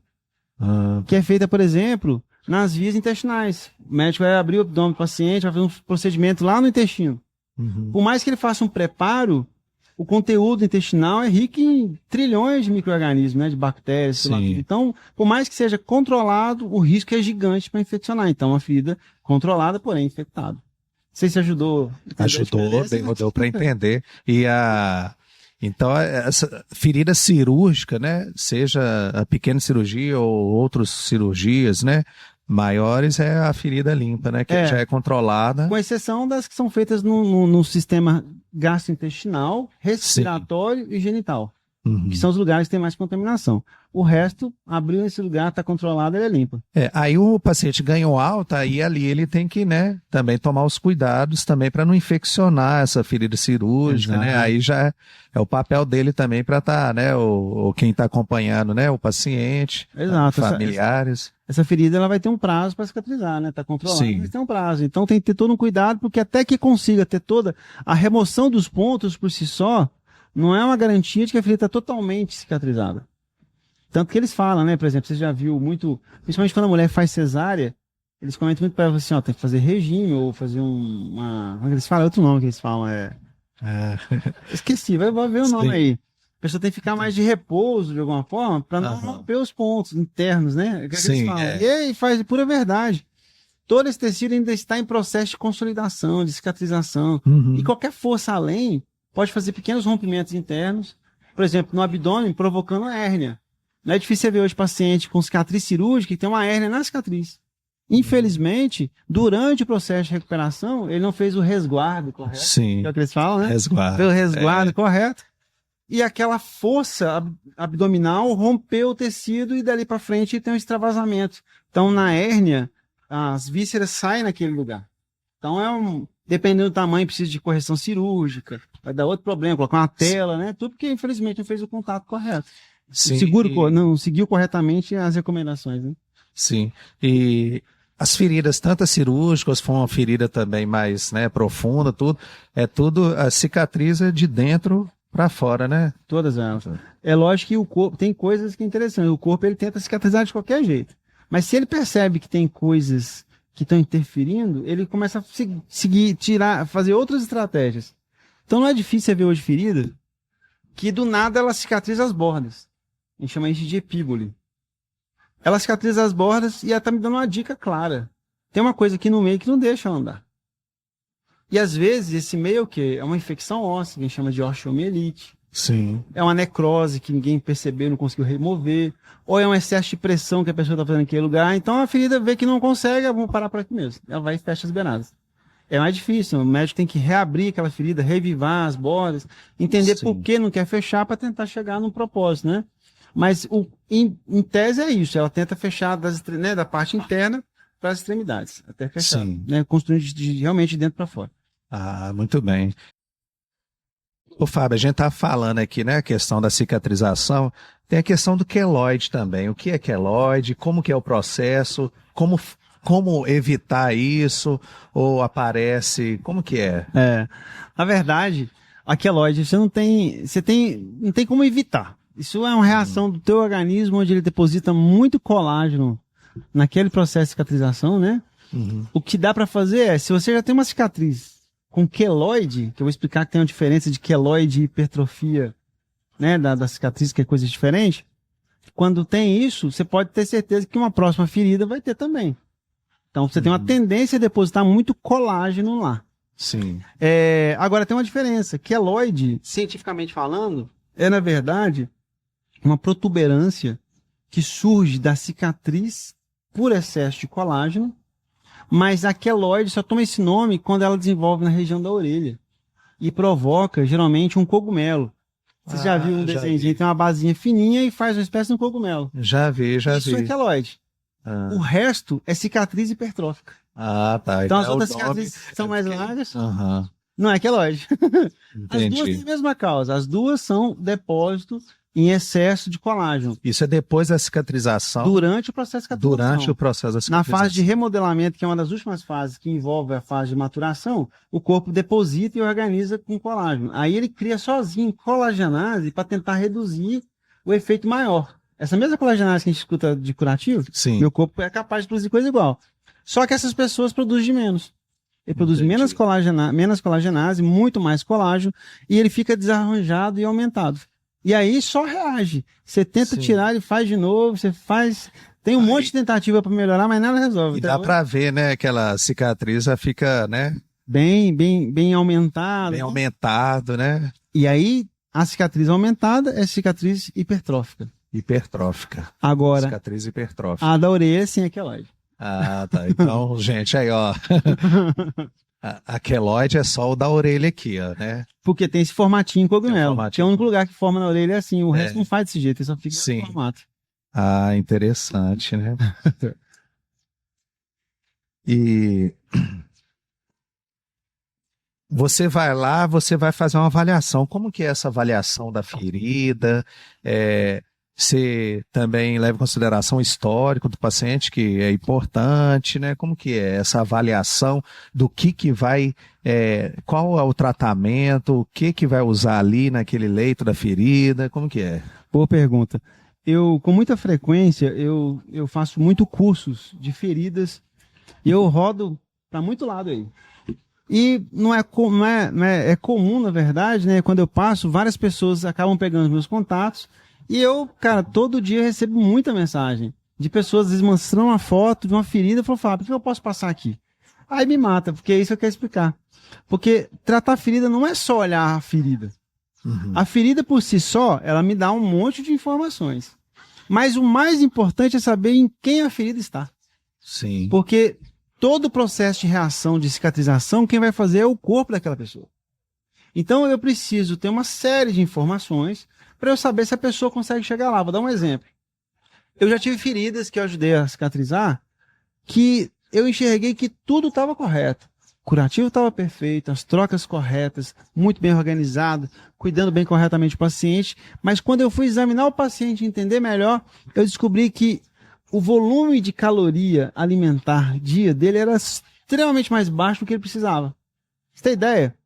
[SPEAKER 2] que é feita, por exemplo, nas vias intestinais. O médico vai abrir o abdômen do paciente, vai fazer um procedimento lá no intestino. Por mais que ele faça um preparo, o conteúdo intestinal é rico em trilhões de micro-organismos, né, de bactérias. Então, por mais que seja controlado, o risco é gigante para infeccionar. Então, uma ferida controlada, porém infectada. Não sei se ajudou.
[SPEAKER 1] Ajudou, deu para entender. Então, essa ferida cirúrgica, né, seja a pequena cirurgia ou outras cirurgias, né, maiores, é a ferida limpa, né, que já é controlada.
[SPEAKER 2] Com exceção das que são feitas no sistema gastrointestinal, respiratório e genital, que são os lugares que tem mais contaminação. O resto, abriu esse lugar, está controlado, ele é limpo.
[SPEAKER 1] Aí o paciente ganhou alta, aí ali ele tem que, né, também tomar os cuidados também para não infeccionar essa ferida cirúrgica, né? Aí já é o papel dele também para estar, né, o quem está acompanhando, né, o paciente, familiares.
[SPEAKER 2] Essa ferida ela vai ter um prazo para cicatrizar, né? Está controlada, mas tem um prazo. Então tem que ter todo um cuidado, porque até que consiga ter toda a remoção dos pontos por si só, não é uma garantia de que a ferida está totalmente cicatrizada. Tanto que eles falam, né? Por exemplo, você já viu muito, principalmente quando a mulher faz cesárea, eles comentam muito para ela assim, tem que fazer regime ou fazer como é que eles falam? Outro nome que eles falam, esqueci, vai ver o nome aí. A pessoa tem que ficar mais de repouso, de alguma forma, para não romper os pontos internos, né? Que eles falam. E aí faz de pura verdade. Todo esse tecido ainda está em processo de consolidação, de cicatrização. E qualquer força além pode fazer pequenos rompimentos internos, por exemplo, no abdômen, provocando a hérnia. Não é difícil você ver hoje paciente com cicatriz cirúrgica que tem uma hérnia na cicatriz. Infelizmente, durante o processo de recuperação, ele não fez o resguardo correto.
[SPEAKER 1] Sim.
[SPEAKER 2] É o que eles falam, né?
[SPEAKER 1] Resguardo.
[SPEAKER 2] Fez o resguardo correto. E aquela força abdominal rompeu o tecido e dali para frente tem um extravasamento. Então, na hérnia, as vísceras saem naquele lugar. Então, dependendo do tamanho, precisa de correção cirúrgica, vai dar outro problema, colocar uma tela, né? Tudo porque, infelizmente, não fez o contato correto. Não seguiu corretamente as recomendações, né?
[SPEAKER 1] Sim. E as feridas, tanto as cirúrgicas, foi uma ferida também mais, né, profunda, tudo, a cicatriza de dentro Para fora, né?
[SPEAKER 2] Todas elas. É lógico que o corpo tem coisas que é interessante. O corpo ele tenta cicatrizar de qualquer jeito. Mas se ele percebe que tem coisas que estão interferindo, ele começa a seguir, tirar, fazer outras estratégias. Então não é difícil você ver hoje ferida que do nada ela cicatriza as bordas. A gente chama isso de epíbole. Ela cicatriza as bordas e ela tá me dando uma dica clara. Tem uma coisa aqui no meio que não deixa ela andar. E às vezes esse meio é o quê? É uma infecção óssea, que a gente chama de osteomielite.
[SPEAKER 1] Sim.
[SPEAKER 2] É uma necrose que ninguém percebeu, não conseguiu remover. Ou é um excesso de pressão que a pessoa está fazendo naquele lugar. Então a ferida vê que não consegue, vamos parar por aqui mesmo. Ela vai e fecha as beiradas. É mais difícil, o médico tem que reabrir aquela ferida, revivar as bordas, entender
[SPEAKER 1] Sim.
[SPEAKER 2] por que não quer fechar para tentar chegar num propósito, né? Mas em tese é isso, ela tenta fechar da parte interna para as extremidades, até fechar,
[SPEAKER 1] Sim.
[SPEAKER 2] né? Construindo realmente de dentro para fora.
[SPEAKER 1] Ah, muito bem. Ô, Fábio, a gente tá falando aqui, né, a questão da cicatrização, tem a questão do queloide também. O que é queloide? Como que é o processo? Como evitar isso? Ou aparece? Como que é?
[SPEAKER 2] Na verdade, a queloide, não tem como evitar. Isso é uma reação do teu organismo, onde ele deposita muito colágeno naquele processo de cicatrização, né?
[SPEAKER 1] Uhum.
[SPEAKER 2] O que dá para fazer é, se você já tem uma cicatriz com queloide, que eu vou explicar que tem uma diferença de queloide e hipertrofia, né, da cicatriz, que é coisa diferente. Quando tem isso, você pode ter certeza que uma próxima ferida vai ter também. Então você tem uma tendência a depositar muito colágeno lá.
[SPEAKER 1] Sim.
[SPEAKER 2] Agora tem uma diferença. Queloide, cientificamente falando, é na verdade uma protuberância que surge da cicatriz por excesso de colágeno. Mas a queloide só toma esse nome quando ela desenvolve na região da orelha e provoca, geralmente, um cogumelo. Você já viu um desenho, tem uma basinha fininha e faz uma espécie de um cogumelo.
[SPEAKER 1] Já vi.
[SPEAKER 2] Isso é queloide. O resto é cicatriz hipertrófica.
[SPEAKER 1] Ah, tá.
[SPEAKER 2] Então as outras cicatrizes são mais largas.
[SPEAKER 1] Uhum.
[SPEAKER 2] Não é queloide. As duas
[SPEAKER 1] Entendi.
[SPEAKER 2] têm a mesma causa. As duas são depósito em excesso de colágeno.
[SPEAKER 1] Isso é depois da cicatrização?
[SPEAKER 2] Durante o processo de cicatrização.
[SPEAKER 1] Durante o processo da cicatrização.
[SPEAKER 2] Na fase de remodelamento, que é uma das últimas fases que envolve a fase de maturação, o corpo deposita e organiza com colágeno. Aí ele cria sozinho colagenase para tentar reduzir o efeito maior. Essa mesma colagenase que a gente escuta de curativo,
[SPEAKER 1] Sim.
[SPEAKER 2] meu corpo é capaz de produzir coisa igual. Só que essas pessoas produzem de menos. Ele produz menos colagenase, muito mais colágeno, e ele fica desarranjado e aumentado. E aí só reage. Você tenta tirar, ele faz de novo, você faz... Tem um monte de tentativa para melhorar, mas nada resolve.
[SPEAKER 1] E dá para ver, né, aquela cicatriz já fica, né?
[SPEAKER 2] Bem aumentado.
[SPEAKER 1] Bem aumentado, né?
[SPEAKER 2] E aí, a cicatriz aumentada é cicatriz hipertrófica.
[SPEAKER 1] Hipertrófica.
[SPEAKER 2] Agora,
[SPEAKER 1] cicatriz hipertrófica.
[SPEAKER 2] a da orelha, sim, é queloide.
[SPEAKER 1] Ah, tá. Então, gente, aí, ó. A queloide é só o da orelha aqui, ó, né?
[SPEAKER 2] Porque tem esse formatinho cogumelo.
[SPEAKER 1] formatinho.
[SPEAKER 2] Que é o único lugar que forma na orelha é assim. O resto não faz desse jeito, ele só fica no formato.
[SPEAKER 1] Ah, interessante, né? E você vai lá, você vai fazer uma avaliação. Como que é essa avaliação da ferida? Você também leva em consideração o histórico do paciente, que é importante, né? Como que é essa avaliação do que vai, qual é o tratamento, o que vai usar ali naquele leito da ferida, como que é?
[SPEAKER 2] Boa pergunta. Com muita frequência, eu faço muito cursos de feridas e eu rodo para muito lado aí. E é comum, na verdade, né? Quando eu passo, várias pessoas acabam pegando os meus contatos. E eu, cara, todo dia recebo muita mensagem de pessoas, às vezes, mostrando uma foto de uma ferida e falam, Fábio, o que eu posso passar aqui? Aí me mata, porque é isso que eu quero explicar. Porque tratar a ferida não é só olhar a ferida.
[SPEAKER 1] Uhum.
[SPEAKER 2] A ferida por si só, ela me dá um monte de informações. Mas o mais importante é saber em quem a ferida está.
[SPEAKER 1] Sim.
[SPEAKER 2] Porque todo o processo de reação, de cicatrização, quem vai fazer é o corpo daquela pessoa. Então eu preciso ter uma série de informações para eu saber se a pessoa consegue chegar lá. Vou dar um exemplo. Eu já tive feridas que eu ajudei a cicatrizar, que eu enxerguei que tudo estava correto. O curativo estava perfeito, as trocas corretas, muito bem organizado, cuidando bem corretamente do paciente. Mas quando eu fui examinar o paciente e entender melhor, eu descobri que o volume de caloria alimentar dia dele era extremamente mais baixo do que ele precisava. Você tem ideia?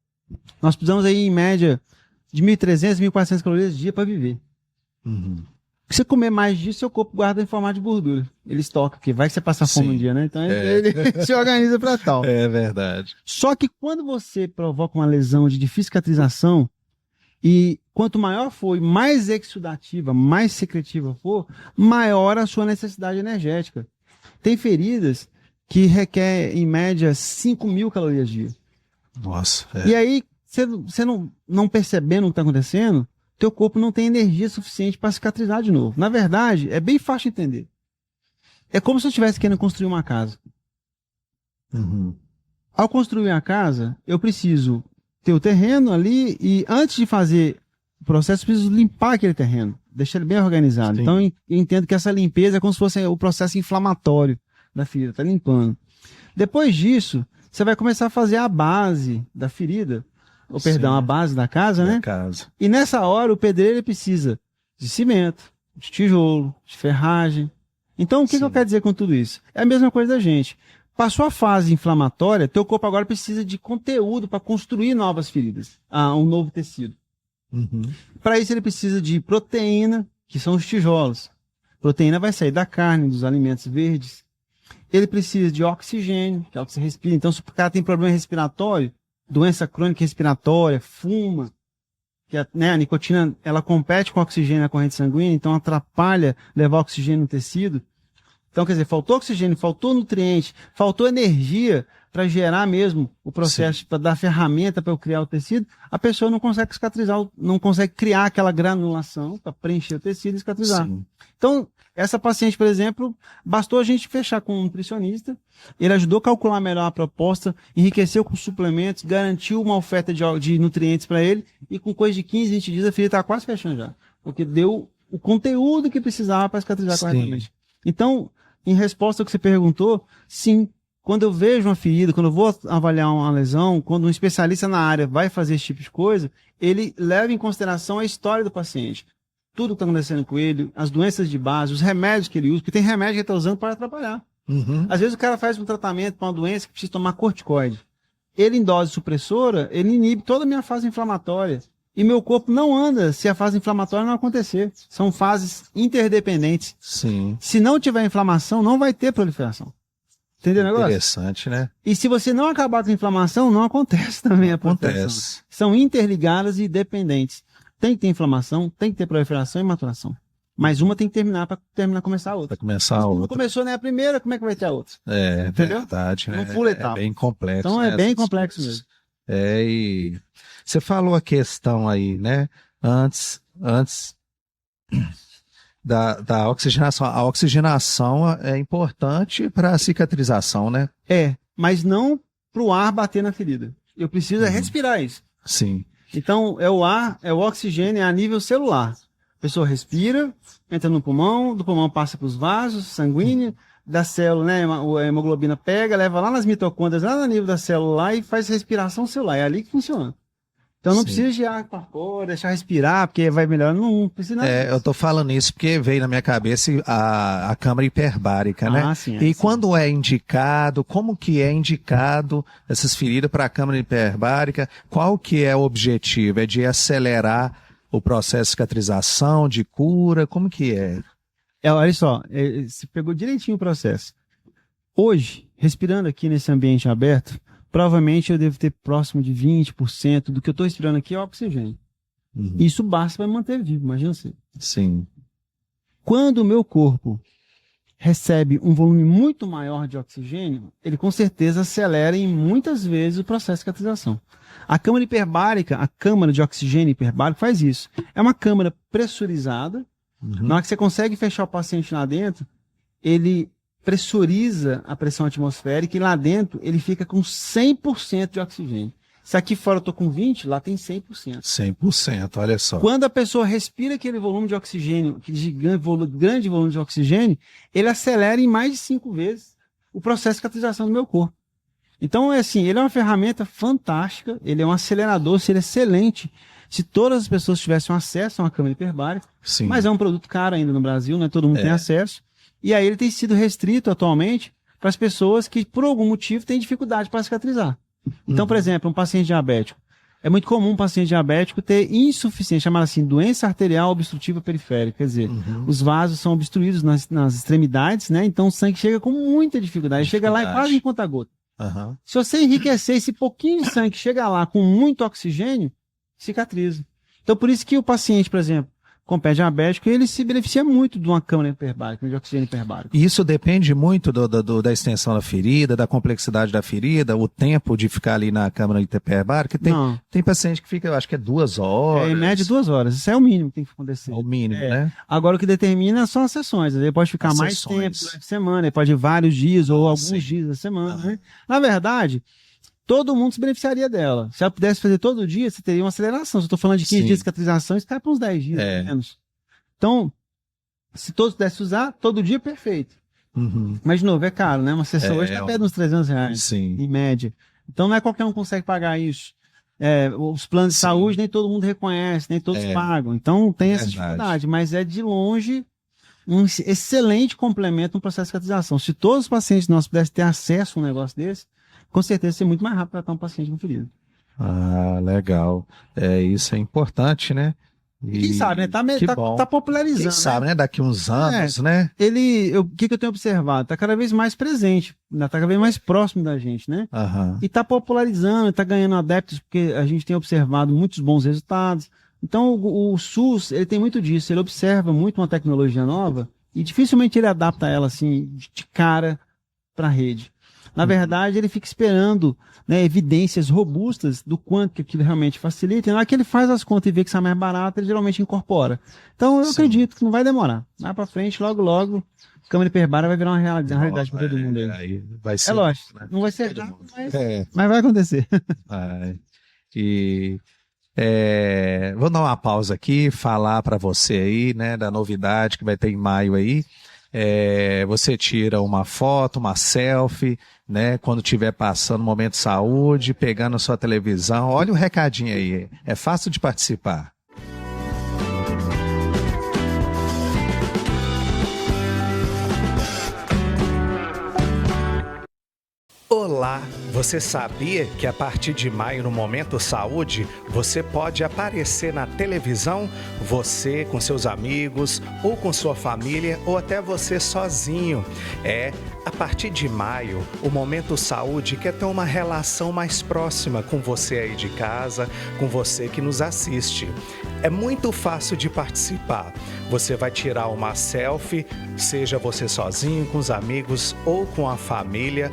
[SPEAKER 2] Nós precisamos aí, em média, de 1.300, 1.400 calorias dia para viver.
[SPEAKER 1] Uhum.
[SPEAKER 2] Se você comer mais disso, seu corpo guarda em formato de gordura. Ele estoca, porque vai que você passa fome um dia, né? Então ele se organiza para tal.
[SPEAKER 1] É verdade.
[SPEAKER 2] Só que quando você provoca uma lesão de difícil cicatrização, e quanto maior for, e mais exudativa, mais secretiva for, maior a sua necessidade energética. Tem feridas que requer, em média, 5.000 calorias dia.
[SPEAKER 1] Nossa.
[SPEAKER 2] E aí, você não percebendo o que está acontecendo, teu corpo não tem energia suficiente para cicatrizar de novo. Na verdade, é bem fácil de entender. É como se eu estivesse querendo construir uma casa.
[SPEAKER 1] Uhum.
[SPEAKER 2] Ao construir a casa, eu preciso ter o terreno ali e antes de fazer o processo, eu preciso limpar aquele terreno, deixar ele bem organizado.
[SPEAKER 1] Sim.
[SPEAKER 2] Então, eu entendo que essa limpeza é como se fosse o processo inflamatório da ferida, tá limpando. Depois disso, você vai começar a fazer a base da ferida, ou perdão,
[SPEAKER 1] Sim.
[SPEAKER 2] a base da casa, né?
[SPEAKER 1] Casa.
[SPEAKER 2] E nessa hora, o pedreiro ele precisa de cimento, de tijolo, de ferragem. Então, o que eu quero dizer com tudo isso? É a mesma coisa da gente. Passou a fase inflamatória, teu corpo agora precisa de conteúdo para construir novas feridas, um novo tecido.
[SPEAKER 1] Uhum.
[SPEAKER 2] Para isso ele precisa de proteína, que são os tijolos. Proteína vai sair da carne, dos alimentos verdes. Ele precisa de oxigênio, que é o que você respira. Então, se o cara tem problema respiratório, doença crônica respiratória, fuma, que a nicotina ela compete com o oxigênio na corrente sanguínea, então atrapalha levar oxigênio no tecido. Então, quer dizer, faltou oxigênio, faltou nutriente, faltou energia para gerar mesmo o processo, para dar ferramenta para eu criar o tecido, a pessoa não consegue cicatrizar, não consegue criar aquela granulação para preencher o tecido e cicatrizar.
[SPEAKER 1] Sim.
[SPEAKER 2] Então, essa paciente, por exemplo, bastou a gente fechar com um nutricionista, ele ajudou a calcular melhor a proposta, enriqueceu com suplementos, garantiu uma oferta de nutrientes para ele, e com coisa de 15, 20 dias a ferida está quase fechando já, porque deu o conteúdo que precisava para cicatrizar corretamente. Então, em resposta ao que você perguntou, sim, quando eu vejo uma ferida, quando eu vou avaliar uma lesão, quando um especialista na área vai fazer esse tipo de coisa, ele leva em consideração a história do paciente. Tudo que está acontecendo com ele, as doenças de base, os remédios que ele usa, porque tem remédio que ele está usando para atrapalhar.
[SPEAKER 1] Uhum.
[SPEAKER 2] Às vezes o cara faz um tratamento para uma doença que precisa tomar corticoide. Ele, em dose supressora, ele inibe toda a minha fase inflamatória. E meu corpo não anda se a fase inflamatória não acontecer. São fases interdependentes.
[SPEAKER 1] Sim.
[SPEAKER 2] Se não tiver inflamação, não vai ter proliferação. Entendeu o negócio?
[SPEAKER 1] Interessante, né?
[SPEAKER 2] E se você não acabar com a inflamação, não acontece também a proliferação.
[SPEAKER 1] Acontece.
[SPEAKER 2] São interligadas e dependentes. Tem que ter inflamação, tem que ter proliferação e maturação. Mas uma tem que terminar para começar a outra.
[SPEAKER 1] Para começar a outra.
[SPEAKER 2] Não começou nem a primeira, como é que vai ter a outra?
[SPEAKER 1] É,
[SPEAKER 2] entendeu?
[SPEAKER 1] Verdade, né?
[SPEAKER 2] Não pula etapa.
[SPEAKER 1] É bem complexo.
[SPEAKER 2] Então
[SPEAKER 1] né,
[SPEAKER 2] é bem
[SPEAKER 1] essas
[SPEAKER 2] complexo
[SPEAKER 1] coisas.
[SPEAKER 2] mesmo.
[SPEAKER 1] E você falou a questão aí, né? Antes da oxigenação. A oxigenação é importante para a cicatrização, né?
[SPEAKER 2] Mas não para o ar bater na ferida. Eu preciso respirar isso.
[SPEAKER 1] Sim.
[SPEAKER 2] Então, é o ar, é o oxigênio, é a nível celular. A pessoa respira, entra no pulmão, do pulmão passa para os vasos sanguíneos, da célula, né, a hemoglobina pega, leva lá nas mitocôndrias, lá no nível da célula lá e faz respiração celular. É ali que funciona. Então não precisa de ar para fora, deixar respirar, porque vai melhor. Não precisa nada.
[SPEAKER 1] Eu tô falando isso porque veio na minha cabeça a câmara hiperbárica, né?
[SPEAKER 2] Sim,
[SPEAKER 1] e quando é indicado, como que é indicado essas feridas para a câmara hiperbárica? Qual que é o objetivo? É de acelerar o processo de cicatrização, de cura? Como que é?
[SPEAKER 2] Olha só, você pegou direitinho o processo. Hoje, respirando aqui nesse ambiente aberto, provavelmente eu devo ter próximo de 20% do que eu estou respirando aqui é oxigênio.
[SPEAKER 1] Uhum.
[SPEAKER 2] Isso basta para me manter vivo, imagina você.
[SPEAKER 1] Sim.
[SPEAKER 2] Quando o meu corpo recebe um volume muito maior de oxigênio, ele com certeza acelera em muitas vezes o processo de cicatrização. A câmara hiperbárica, a câmara de oxigênio hiperbárico faz isso. É uma câmara pressurizada. Na hora que você consegue fechar o paciente lá dentro, ele pressuriza a pressão atmosférica e lá dentro ele fica com 100% de oxigênio. Se aqui fora eu estou com 20%, lá tem 100%.
[SPEAKER 1] 100%, olha só.
[SPEAKER 2] Quando a pessoa respira aquele volume de oxigênio, aquele grande volume de oxigênio, ele acelera em mais de 5 vezes o processo de cicatrização do meu corpo. Então, ele é uma ferramenta fantástica, ele é um acelerador, seria excelente se todas as pessoas tivessem acesso a uma câmara hiperbárica.
[SPEAKER 1] Sim.
[SPEAKER 2] Mas é um produto caro ainda no Brasil, né? Todo mundo tem acesso. E aí ele tem sido restrito atualmente para as pessoas que, por algum motivo, têm dificuldade para cicatrizar. Então, por exemplo, um paciente diabético. É muito comum um paciente diabético ter insuficiência, chamada assim, doença arterial obstrutiva periférica. Quer dizer, os vasos são obstruídos nas extremidades, né? Então o sangue chega com muita dificuldade. Chega lá e quase em conta-gota.
[SPEAKER 1] Uhum.
[SPEAKER 2] Se você enriquecer esse pouquinho de sangue que chega lá com muito oxigênio, cicatriza. Então por isso que o paciente, por exemplo, com pé diabético, ele se beneficia muito de uma câmara hiperbárica, de oxigênio hiperbárico.
[SPEAKER 1] E isso depende muito da extensão da ferida, da complexidade da ferida, o tempo de ficar ali na câmara hiperbárica. Tem paciente que fica, eu acho que é 2 horas.
[SPEAKER 2] Em média 2 horas. Isso é o mínimo que tem que acontecer.
[SPEAKER 1] É o mínimo, né?
[SPEAKER 2] Agora o que determina são as sessões. Ele pode ficar mais tempo durante a semana, ele pode ir vários dias ou alguns dias da semana. Né? Na verdade, todo mundo se beneficiaria dela. Se ela pudesse fazer todo dia, você teria uma aceleração. Se eu estou falando de 15 dias de cicatrização, isso cai para uns 10 dias, pelo menos. Então, se todos pudessem usar, todo dia, perfeito. Mas, de novo, é caro, né? Uma sessão hoje está perto de uns R$300, em média. Então, não é qualquer um que consegue pagar isso. Os planos de saúde, nem todo mundo reconhece, nem todos pagam. Então, tem essa dificuldade. Mas é, de longe, um excelente complemento no processo de cicatrização. Se todos os pacientes nossos pudessem ter acesso a um negócio desse, com certeza seria muito mais rápido tratar um paciente com ferida.
[SPEAKER 1] Ah, legal. Isso é importante, né?
[SPEAKER 2] E quem sabe, né? Tá popularizando.
[SPEAKER 1] Quem sabe, né? Daqui uns anos, né?
[SPEAKER 2] O que eu tenho observado? Tá cada vez mais presente, tá cada vez mais próximo da gente, né? E tá popularizando, tá ganhando adeptos, porque a gente tem observado muitos bons resultados. Então, o SUS, ele tem muito disso, ele observa muito uma tecnologia nova e dificilmente ele adapta ela, assim, de cara para a rede. Na verdade, ele fica esperando, né, evidências robustas do quanto que aquilo realmente facilita. E na hora que ele faz as contas e vê que sai mais barato, ele geralmente incorpora. Então, eu acredito que não vai demorar. Vai para frente, logo, logo, a câmara hiperbárica vai virar uma realidade para todo mundo.
[SPEAKER 1] Aí vai ser,
[SPEAKER 2] lógico, né? Não vai ser rápido, mas vai acontecer.
[SPEAKER 1] Vou dar uma pausa aqui, falar para você aí, né, da novidade que vai ter em maio aí. Você tira uma foto, uma selfie, né? Quando estiver passando Momento Saúde, pegando a sua televisão. Olha o recadinho aí, é fácil de participar. Olá, você sabia que a partir de maio no Momento Saúde você pode aparecer na televisão, você com seus amigos ou com sua família ou até você sozinho? A partir de maio o Momento Saúde quer ter uma relação mais próxima com você aí de casa, com você que nos assiste. É muito fácil de participar. Você vai tirar uma selfie, seja você sozinho, com os amigos ou com a família,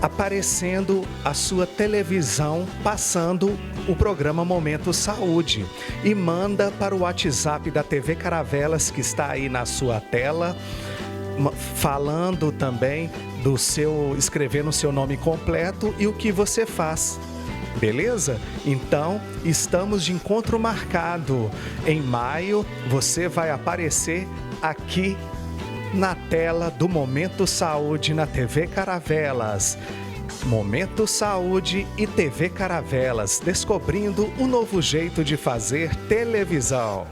[SPEAKER 1] aparecendo a sua televisão, passando o programa Momento Saúde, e manda para o WhatsApp da TV Caravelas, que está aí na sua tela, falando também escrevendo o seu nome completo e o que você faz. Beleza? Então, estamos de encontro marcado. Em maio, você vai aparecer aqui na tela do Momento Saúde na TV Caravelas. Momento Saúde e TV Caravelas, descobrindo um novo jeito de fazer televisão.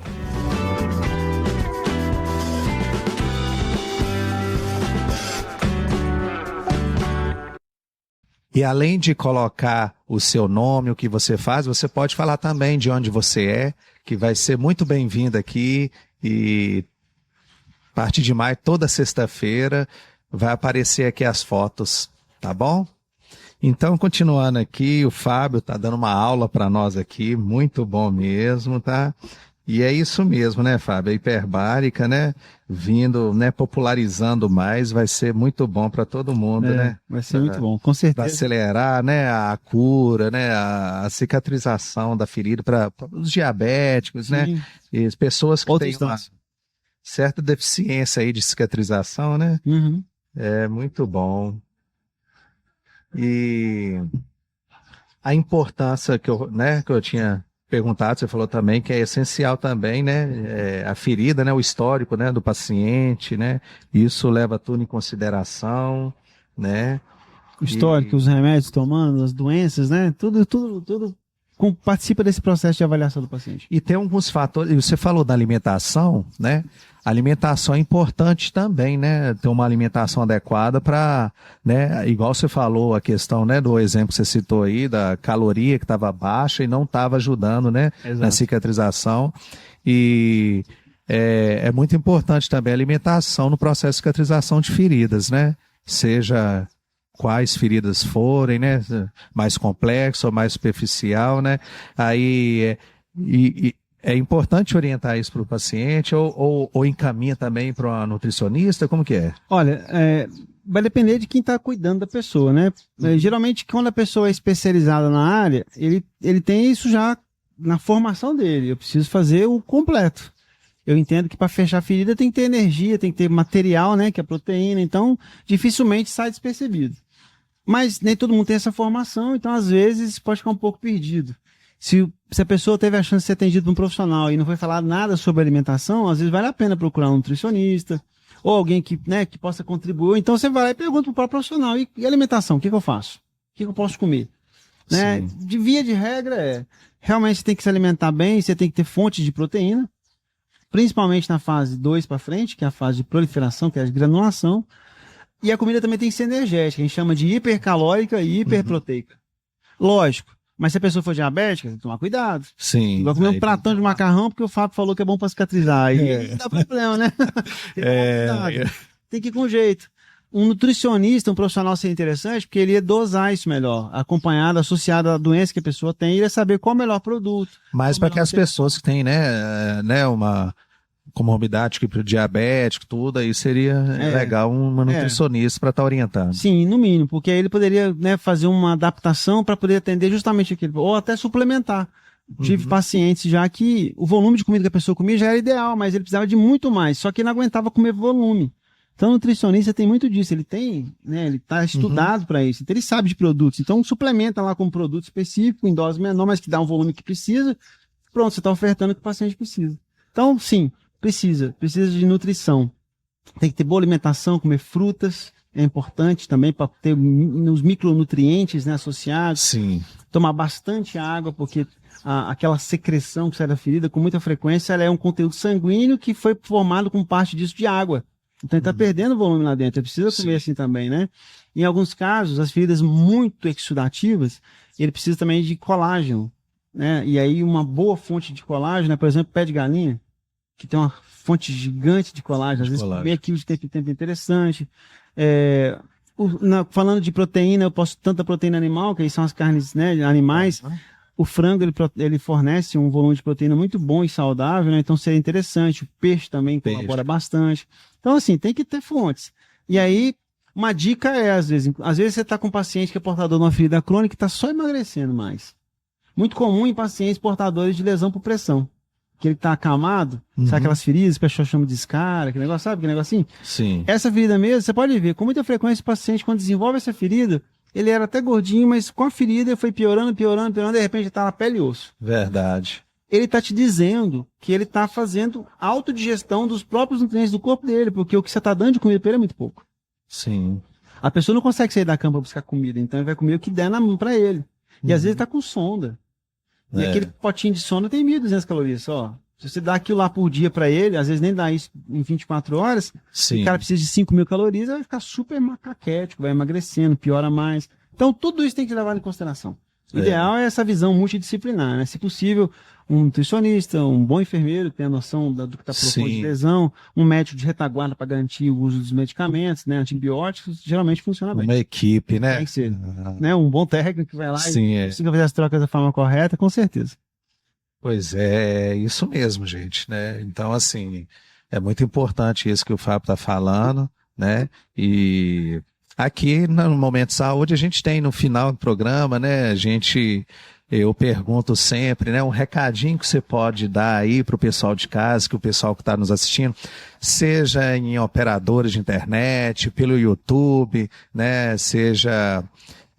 [SPEAKER 1] E além de colocar o seu nome, o que você faz, você pode falar também de onde você é, que vai ser muito bem-vindo aqui. E a partir de maio, toda sexta-feira, vai aparecer aqui as fotos, tá bom? Então, continuando aqui, o Fábio tá dando uma aula para nós aqui, muito bom mesmo, tá? E é isso mesmo, né, Fábio? A hiperbárica, né? Vindo, né, popularizando mais, vai ser muito bom para todo mundo, né?
[SPEAKER 2] Vai ser muito bom, com certeza.
[SPEAKER 1] Para acelerar, né, a cura, né, a cicatrização da ferida para os diabéticos,
[SPEAKER 2] Sim.
[SPEAKER 1] né? E as pessoas que têm uma certa deficiência aí de cicatrização, né? É muito bom. E a importância que eu tinha perguntado, você falou também que é essencial também, né, a ferida, né, o histórico, né, do paciente, né, isso leva tudo em consideração, né.
[SPEAKER 2] O histórico, os remédios tomando, as doenças, né, tudo participa desse processo de avaliação do paciente.
[SPEAKER 1] E tem alguns fatores, você falou da alimentação, né? A alimentação é importante também, né? Ter uma alimentação adequada para, né? Igual você falou, a questão, né? Do exemplo que você citou aí, da caloria que estava baixa e não estava ajudando, né?
[SPEAKER 2] Exato.
[SPEAKER 1] Na cicatrização. E é muito importante também a alimentação no processo de cicatrização de feridas, né? Seja quais feridas forem, né? Mais complexo ou mais superficial, né? Aí, é importante orientar isso para o paciente ou encaminha também para uma nutricionista? Como que é?
[SPEAKER 2] Olha, vai depender de quem está cuidando da pessoa, né? Geralmente, quando a pessoa é especializada na área, ele tem isso já na formação dele. Eu preciso fazer o completo. Eu entendo que para fechar a ferida tem que ter energia, tem que ter material, né? Que é a proteína. Então, dificilmente sai despercebido. Mas nem todo mundo tem essa formação, então às vezes pode ficar um pouco perdido. Se a pessoa teve a chance de ser atendida por um profissional e não foi falar nada sobre alimentação, às vezes vale a pena procurar um nutricionista ou alguém que possa contribuir. Então você vai lá e pergunta para o próprio profissional, e alimentação, o que eu faço? O que eu posso comer? Né? De via de regra realmente você tem que se alimentar bem, você tem que ter fontes de proteína, principalmente na fase 2 para frente, que é a fase de proliferação, que é a de granulação. E a comida também tem que ser energética, a gente chama de hipercalórica e hiperproteica. Lógico, mas se a pessoa for diabética, tem que tomar cuidado.
[SPEAKER 1] Sim.
[SPEAKER 2] Vai comer um pratão de macarrão porque o Fábio falou que é bom para cicatrizar. Aí dá problema, né? Tem que ir com jeito. Um nutricionista, um profissional seria interessante porque ele ia dosar isso melhor, acompanhado, associado à doença que a pessoa tem, ele ia saber qual é o melhor produto.
[SPEAKER 1] Mas para que as pessoas que têm, né, uma comorbidade, tipo diabético, tudo, aí seria legal uma nutricionista para estar orientando.
[SPEAKER 2] Sim, no mínimo, porque aí ele poderia, né, fazer uma adaptação para poder atender justamente aquilo, ou até suplementar. Tive pacientes já que o volume de comida que a pessoa comia já era ideal, mas ele precisava de muito mais, só que ele não aguentava comer volume. Então o nutricionista tem muito disso, ele tem, né, ele está estudado para isso, então ele sabe de produtos, então suplementa lá com um produto específico, em dose menor, mas que dá um volume que precisa, pronto, você está ofertando o que o paciente precisa. Então, sim, precisa de nutrição. Tem que ter boa alimentação, comer frutas, é importante também para ter os micronutrientes, né, associados.
[SPEAKER 1] Sim.
[SPEAKER 2] Tomar bastante água, porque aquela secreção que sai da ferida, com muita frequência, ela é um conteúdo sanguíneo que foi formado com parte disso de água. Então ele está perdendo volume lá dentro, ele precisa comer assim também, né? Em alguns casos, as feridas muito exudativas, ele precisa também de colágeno, né? E aí uma boa fonte de colágeno, né? Por exemplo, pé de galinha, que tem uma fonte gigante de colágeno, às vezes comer aquilo de tempo em tempo é interessante. Falando de proteína, eu posso tanta proteína animal, que aí são as carnes, né, animais. O frango, ele fornece um volume de proteína muito bom e saudável, né? Então seria interessante. O peixe também colabora bastante. Então, assim, tem que ter fontes. E aí, uma dica às vezes você está com um paciente que é portador de uma ferida crônica e está só emagrecendo mais. Muito comum em pacientes portadores de lesão por pressão. Que ele está acamado, sabe aquelas feridas, o pessoal chama de escara, que negócio, sabe? Que negocinho?
[SPEAKER 1] Sim.
[SPEAKER 2] Essa ferida mesmo, você pode ver, com muita frequência o paciente, quando desenvolve essa ferida, ele era até gordinho, mas com a ferida ele foi piorando, de repente está na pele e osso.
[SPEAKER 1] Verdade.
[SPEAKER 2] Ele está te dizendo que ele está fazendo autodigestão dos próprios nutrientes do corpo dele, porque o que você está dando de comida para ele é muito pouco.
[SPEAKER 1] Sim.
[SPEAKER 2] A pessoa não consegue sair da cama para buscar comida, então ele vai comer o que der na mão para ele. E às vezes está com sonda. E aquele potinho de sonda tem 1.200 calorias só. Se você dá aquilo lá por dia para ele, às vezes nem dá isso em 24 horas, o cara precisa de 5.000 calorias, vai ficar super macaquético, vai emagrecendo, piora mais. Então tudo isso tem que levar em consideração. O ideal é essa visão multidisciplinar, né? Se possível, um nutricionista, um bom enfermeiro que tenha noção do que está propondo de lesão, um médico de retaguarda para garantir o uso dos medicamentos, né? Antibióticos, geralmente funciona bem.
[SPEAKER 1] Uma equipe, né?
[SPEAKER 2] Tem que ser. Né? Um bom técnico que vai lá
[SPEAKER 1] e
[SPEAKER 2] consiga fazer as trocas da forma correta, com certeza.
[SPEAKER 1] Pois é, isso mesmo, gente, né? Então, assim, é muito importante isso que o Fábio está falando, né? E aqui no Momento Saúde a gente tem no final do programa, né? Eu pergunto sempre, né? Um recadinho que você pode dar aí para o pessoal de casa, que o pessoal que está nos assistindo, seja em operadores de internet, pelo YouTube, né? Seja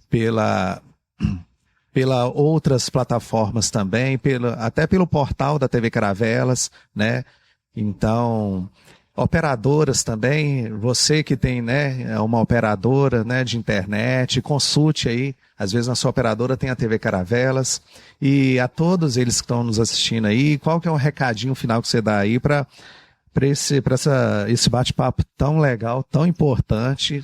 [SPEAKER 1] pela outras plataformas também, até pelo portal da TV Caravelas, né? Então, Operadoras também, você que tem, né, uma operadora, né, de internet, consulte aí, às vezes na sua operadora tem a TV Caravelas, e a todos eles que estão nos assistindo aí, qual que é o recadinho final que você dá aí para esse bate-papo tão legal, tão importante,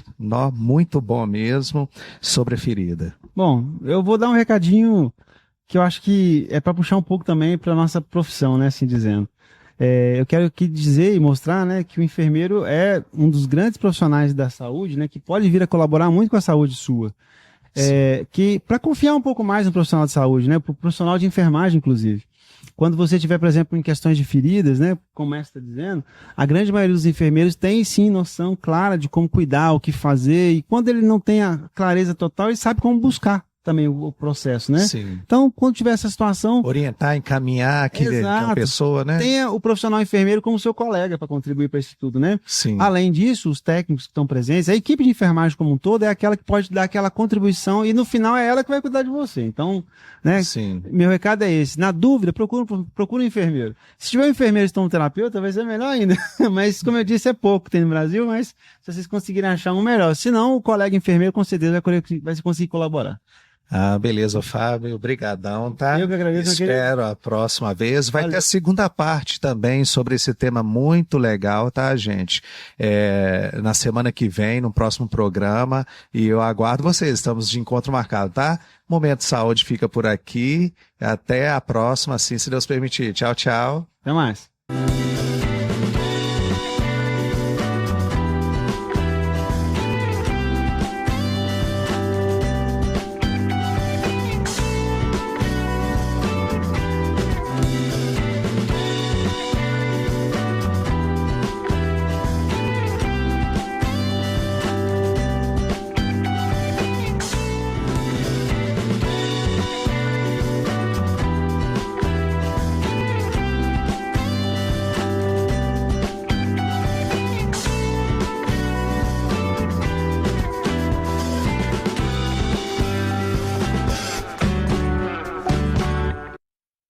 [SPEAKER 1] muito bom mesmo, sobre a ferida?
[SPEAKER 2] Bom, eu vou dar um recadinho que eu acho que é para puxar um pouco também para nossa profissão, né, assim dizendo. Eu quero aqui dizer e mostrar, né, que o enfermeiro é um dos grandes profissionais da saúde, né, que pode vir a colaborar muito com a saúde sua. Que para confiar um pouco mais no profissional de saúde, né, pro profissional de enfermagem, inclusive. Quando você tiver, por exemplo, em questões de feridas, né, como essa está dizendo, a grande maioria dos enfermeiros tem sim noção clara de como cuidar, o que fazer, e quando ele não tem a clareza total, ele sabe como buscar também o processo, né?
[SPEAKER 1] Sim.
[SPEAKER 2] Então, quando tiver essa situação...
[SPEAKER 1] Orientar, encaminhar aquela pessoa, né?
[SPEAKER 2] Tenha o profissional enfermeiro como seu colega para contribuir para isso tudo, né?
[SPEAKER 1] Sim.
[SPEAKER 2] Além disso, os técnicos que estão presentes, a equipe de enfermagem como um todo é aquela que pode dar aquela contribuição e no final é ela que vai cuidar de você. Então, né?
[SPEAKER 1] Sim.
[SPEAKER 2] Meu recado é esse. Na dúvida, procura um enfermeiro. Se tiver um enfermeiro estomoterapeuta, vai ser melhor ainda. Mas, como eu disse, é pouco que tem no Brasil, mas se vocês conseguirem achar um melhor. Se não, o colega enfermeiro com certeza vai conseguir colaborar.
[SPEAKER 1] Ah, beleza, Fábio. Obrigadão, tá?
[SPEAKER 2] Eu que agradeço.
[SPEAKER 1] Espero a próxima vez. Vai ter a segunda parte também sobre esse tema muito legal, tá, gente? Na semana que vem, no próximo programa. E eu aguardo vocês. Estamos de encontro marcado, tá? Momento Saúde fica por aqui. Até a próxima, assim, se Deus permitir. Tchau, tchau.
[SPEAKER 2] Até mais.